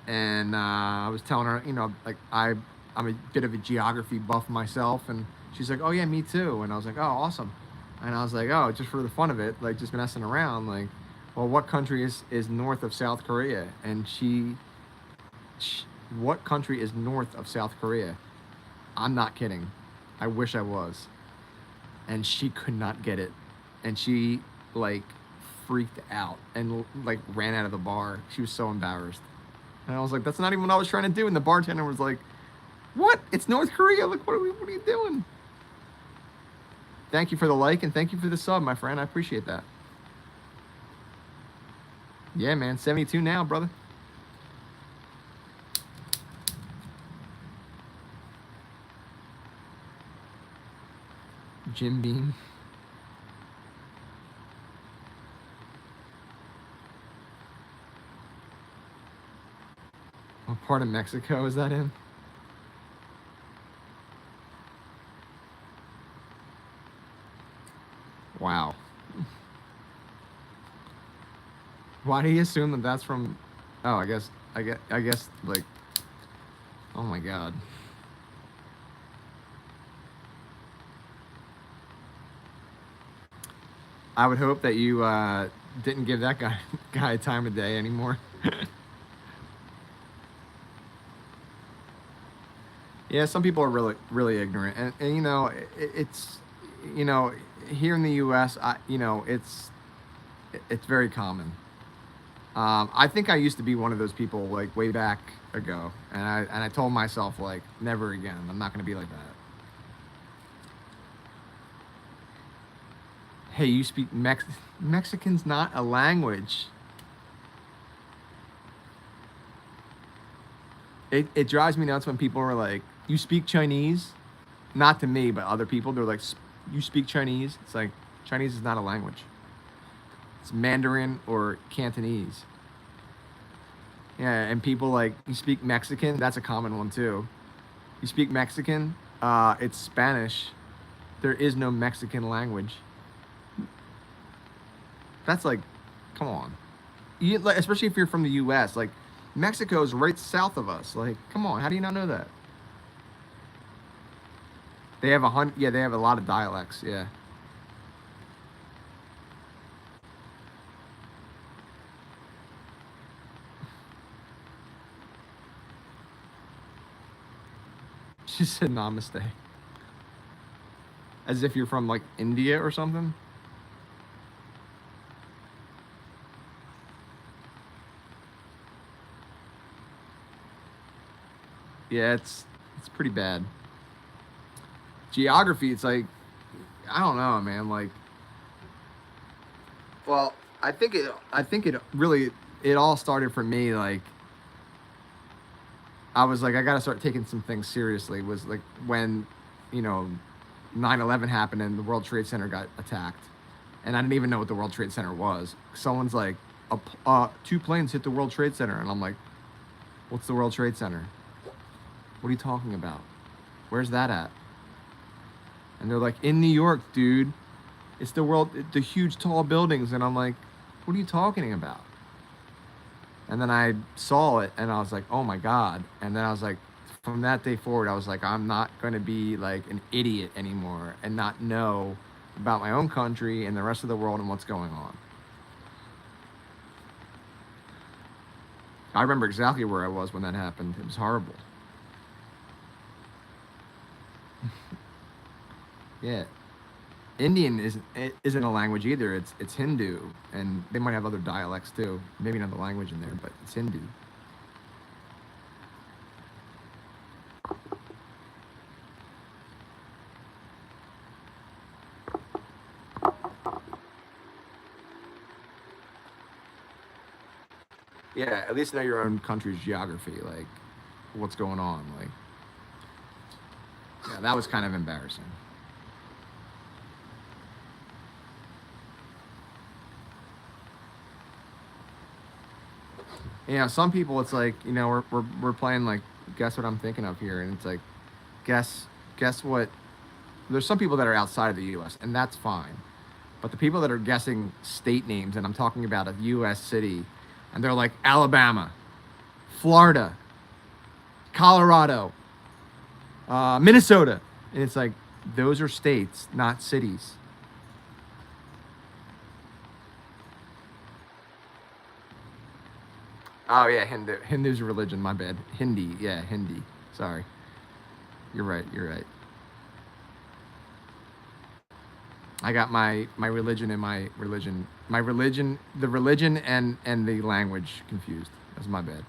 and I was telling her, you know, like I'm a bit of a geography buff myself, and she's like, oh yeah, me too, and I was like, oh, awesome, and I was like, oh, just for the fun of it, like just messing around, like, well, what country is north of South Korea? And what country is north of South Korea? I'm not kidding. I wish I was. And she could not get it. And she, like, freaked out and, like, ran out of the bar. She was so embarrassed. And I was like, that's not even what I was trying to do. And the bartender was like, what? It's North Korea? Like, what are you doing? Thank you for the like and thank you for the sub, my friend. I appreciate that. Yeah, man. 72 now, brother. Jim Beam. What part of Mexico is that in? Wow. Why do you assume that that's from... Oh, I guess, like... Oh my God. I would hope that you didn't give that guy time of day anymore. Yeah, some people are really ignorant, and you know, it's, you know, here in the U.S., you know, it's very common. I think I used to be one of those people like way back ago, and I told myself like never again. I'm not gonna be like that. Hey, you speak Mexican's not a language. It drives me nuts when people are like, you speak Chinese? Not to me, but other people. They're like, you speak Chinese? It's like, Chinese is not a language. It's Mandarin or Cantonese. Yeah, and people like, you speak Mexican? That's a common one too. You speak Mexican? It's Spanish. There is no Mexican language. That's like, come on. You, like, especially if you're from the U.S., like, Mexico's right south of us. Like, come on, how do you not know that? They have yeah, they have a lot of dialects, yeah. She said namaste. As if you're from, like, India or something. Yeah, it's pretty bad. Geography, it's like, I don't know, man. Like, well, I think it really, it all started for me. Like, I was like, I gotta start taking some things seriously. Was like when, you know, 9/11 happened and the World Trade Center got attacked, and I didn't even know what the World Trade Center was. Someone's like, two planes hit the World Trade Center, and I'm like, what's the World Trade Center? What are you talking about? Where's that at? And they're like, in New York, dude. It's the huge tall buildings. And I'm like, what are you talking about? And then I saw it and I was like, oh my God. And then I was like, from that day forward, I was like, I'm not going to be like an idiot anymore and not know about my own country and the rest of the world and what's going on. I remember exactly where I was when that happened. It was horrible. Yeah, Indian isn't a language either. It's Hindu, and they might have other dialects too. Maybe not the language in there, but it's Hindu. Yeah, at least know your own country's geography, like what's going on. Like, yeah, that was kind of embarrassing. You know, some people, it's like, you know, we're playing like, guess what I'm thinking of here, and it's like, guess what. There's some people that are outside of the U.S. and that's fine, but the people that are guessing state names, and I'm talking about a U.S. city, and they're like Alabama, Florida, Colorado, Minnesota, and it's like, those are states, not cities. Oh yeah, Hindu. Hindu's a religion. My bad. Hindi. Yeah, Hindi. Sorry. You're right. You're right. I got my religion and my religion, the religion and the language confused. That's my bad.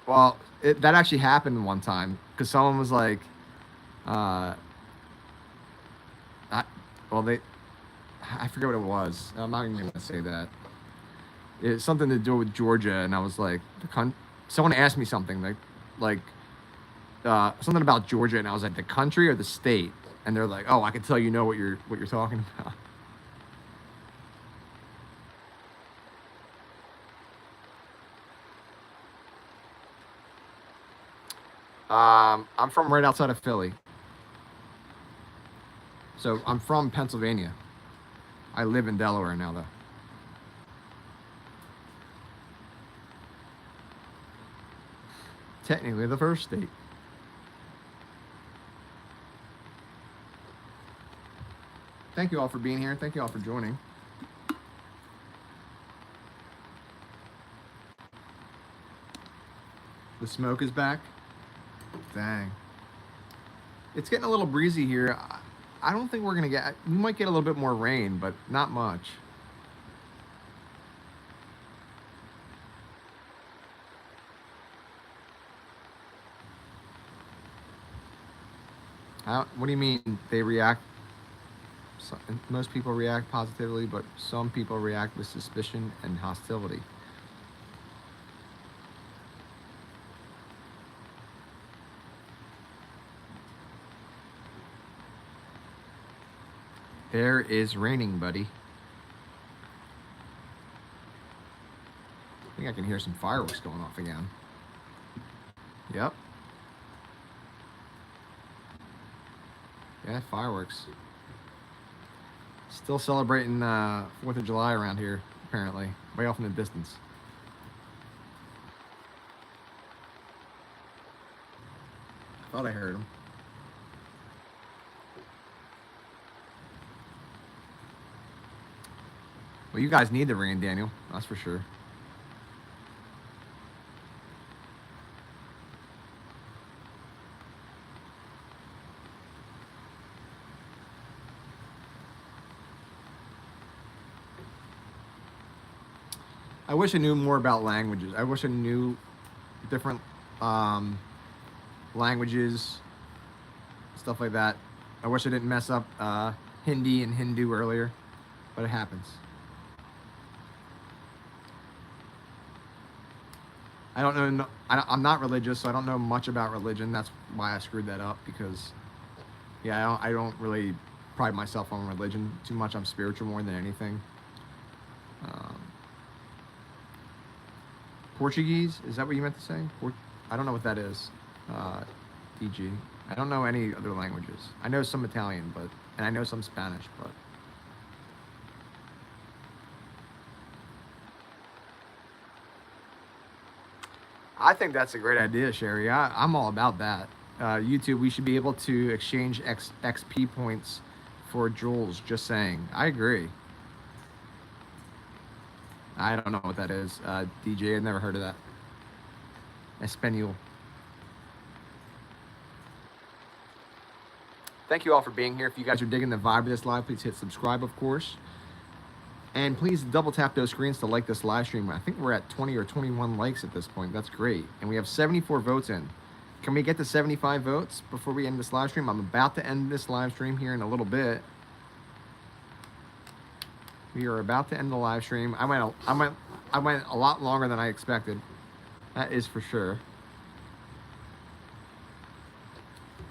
Well, that actually happened one time because someone was like, uh, I, well, I forget what it was. I'm not even gonna say that. It's something to do with Georgia, and I was like, someone asked me something like something about Georgia, and I was like, the country or the state? And they're like, oh, I can tell you know what you're talking about. I'm from right outside of Philly. So I'm from Pennsylvania. I live in Delaware now, though. Technically the first state. Thank you all for being here. Thank you all for joining. The smoke is back. Dang. It's getting a little breezy here. I don't think we're gonna get. We might get a little bit more rain, but not much. What do you mean they react? Most people react positively, but some people react with suspicion and hostility. There is raining, buddy. I think I can hear some fireworks going off again. Yep. Yeah, fireworks. Still celebrating 4th of July around here, apparently. Way off in the distance. I thought I heard them. Well, you guys need the rain, Daniel. That's for sure. I wish I knew more about languages. I wish I knew different languages, stuff like that. I wish I didn't mess up Hindi and Hindu earlier, but it happens. I don't know. I'm not religious, so I don't know much about religion. That's why I screwed that up, because, yeah, I don't really pride myself on religion too much. I'm spiritual more than anything. Portuguese? Is that what you meant to say? I don't know what that is. DG. I don't know any other languages. I know some Italian, and I know some Spanish, but. I think that's a great idea, Sherry. I'm all about that. YouTube, we should be able to exchange XP points for jewels, just saying. I agree. I don't know what that is. DJ, I've never heard of that. Espanol. Thank you all for being here. If you guys are digging the vibe of this live, please hit subscribe, of course. And please double tap those screens to like this live stream. I think we're at 20 or 21 likes at this point. That's great. And we have 74 votes in. Can we get to 75 votes before we end this live stream? I'm about to end this live stream here in a little bit. We are about to end the live stream. I went a lot longer than I expected. That is for sure.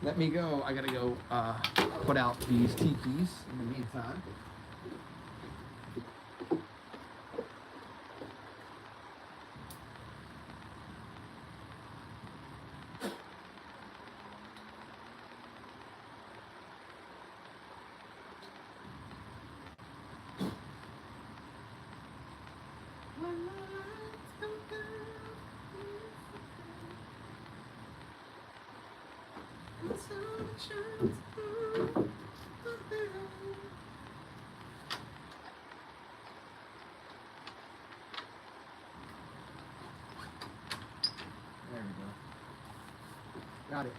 Let me go. I gotta go put out these tikis in the meantime. There we go. Got it.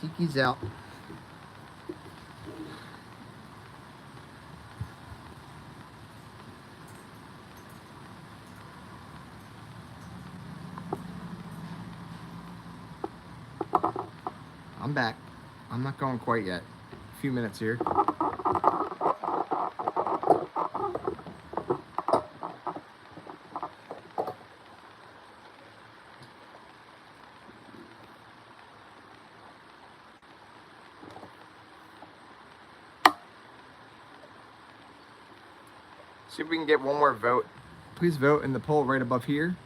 Tiki's out. I'm back. I'm not going quite yet. A few minutes here. See if we can get one more vote. Please vote in the poll right above here.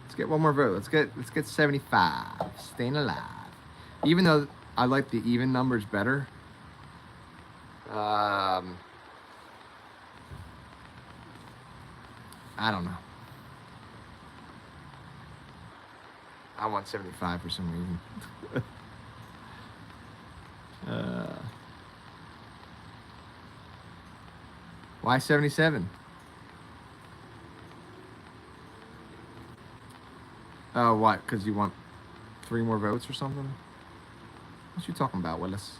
Let's get one more vote. Let's get 75. Staying alive. Even though I like the even numbers better. I don't know. I want 75 for some reason. Why 77? Oh, what? Because you want 3 more votes or something? What you talking about, Willis?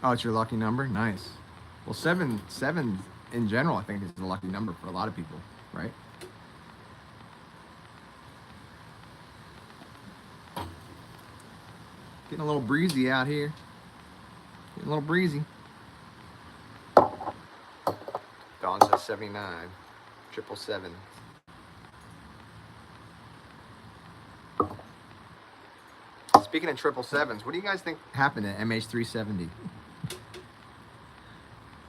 Oh, it's your lucky number? Nice. Well, seven in general, I think, is a lucky number for a lot of people, right? Getting a little breezy out here. Getting a little breezy. Dawn says 79. 777. Speaking of 777s, what do you guys think happened at MH370?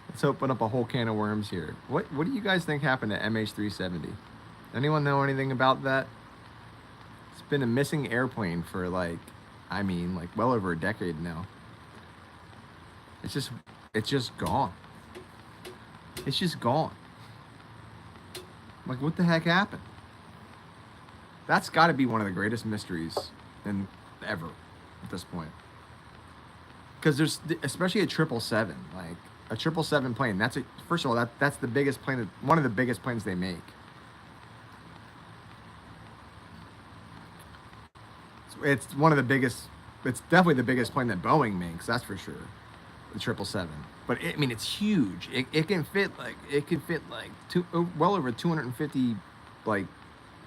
Let's open up a whole can of worms here. What do you guys think happened at MH370? Anyone know anything about that? It's been a missing airplane for like well over a decade now. It's just gone. It's just gone. Like, what the heck happened? That's got to be one of the greatest mysteries in ever at this point. Because there's, especially a 777, like a 777 plane. First of all, that's the biggest plane, one of the biggest planes they make. It's one of the biggest. It's definitely the biggest plane that Boeing makes. That's for sure. The 777. But it's huge. It can fit like well over 250 like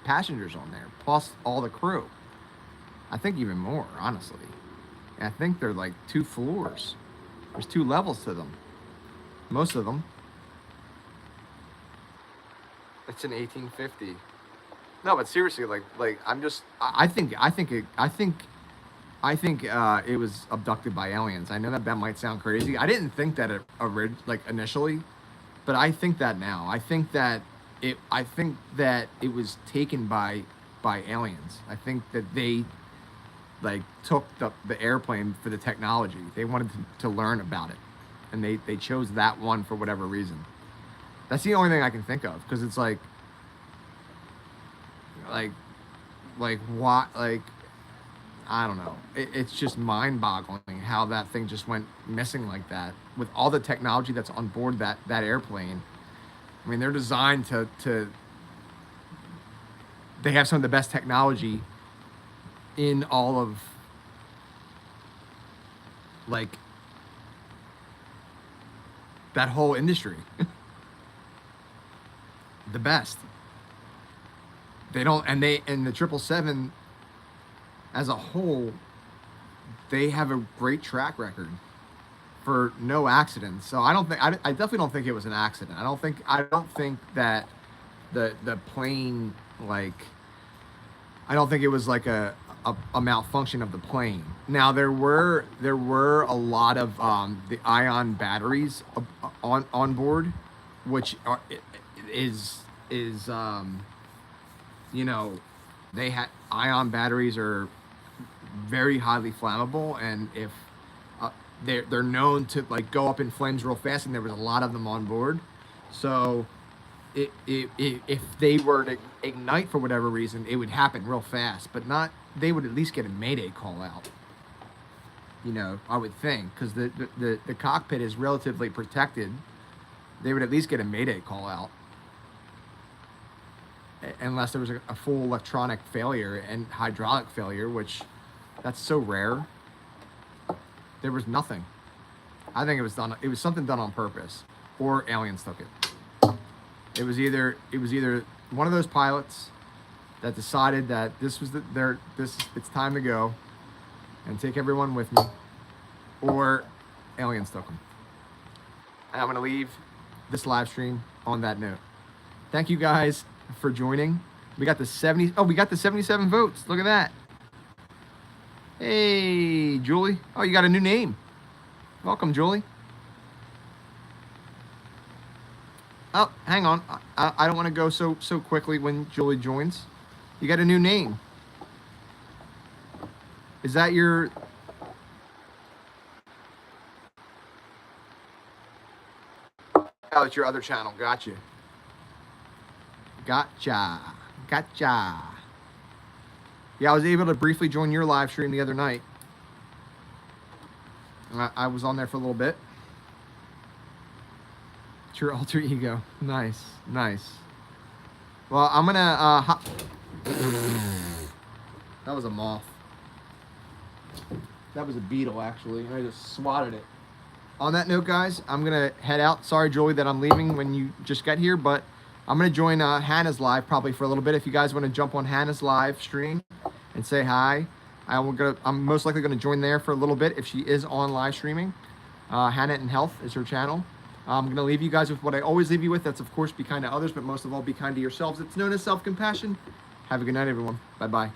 passengers on there, plus all the crew. I think even more, honestly. And I think they're like 2 floors. There's 2 levels to them. Most of them. It's an 1850. No, but seriously, I think it was abducted by aliens. I know that might sound crazy. I didn't think that initially, but I think that now. I think that it was taken by aliens. I think that they took the airplane for the technology. They wanted to learn about it, and they chose that one for whatever reason. That's the only thing I can think of, because it's like what, I don't know. It's just mind-boggling how that thing just went missing like that, with all the technology that's on board that airplane. I mean, they're designed to they have some of the best technology in all of that whole industry. The best. They don't, and the 777 as a whole, they have a great track record for no accidents. So I definitely don't think it was an accident. I don't think that the plane, I don't think it was like a malfunction of the plane. Now there were a lot of the ion batteries on board, which they had ion batteries are very highly flammable, and if they're known to go up in flames real fast, and there was a lot of them on board. So if they were to ignite for whatever reason, it would happen real fast, but they would at least get a mayday call out. I would think, because the cockpit is relatively protected. They would at least get a mayday call out, unless there was a full electronic failure and hydraulic failure, which that's so rare. There was nothing. I think it was something done on purpose, or aliens took it. It was either one of those pilots that decided that it's time to go and take everyone with me, or aliens took them. And I'm gonna leave this live stream on that note. Thank you guys for joining. We got the 77 votes. Look at that. Hey, Julie. Oh, you got a new name. Welcome, Julie. Oh, hang on. I don't want to go so quickly when Julie joins. You got a new name. Is that your... Oh, it's your other channel. Gotcha. Gotcha. Yeah, I was able to briefly join your live stream the other night. I was on there for a little bit. It's your alter ego. Nice, nice. Well, I'm gonna that was a moth. That was a beetle, actually. I just swatted it. On that note, guys, I'm gonna head out. Sorry, Julie, that I'm leaving when you just got here, but I'm gonna join Hannah's live probably for a little bit. If you guys want to jump on Hannah's live stream and say hi, I'm most likely gonna join there for a little bit if she is on live streaming. Hannah in Health is her channel. I'm gonna leave you guys with what I always leave you with. That's of course be kind to others, but most of all be kind to yourselves. It's known as self-compassion. Have a good night, everyone. Bye bye.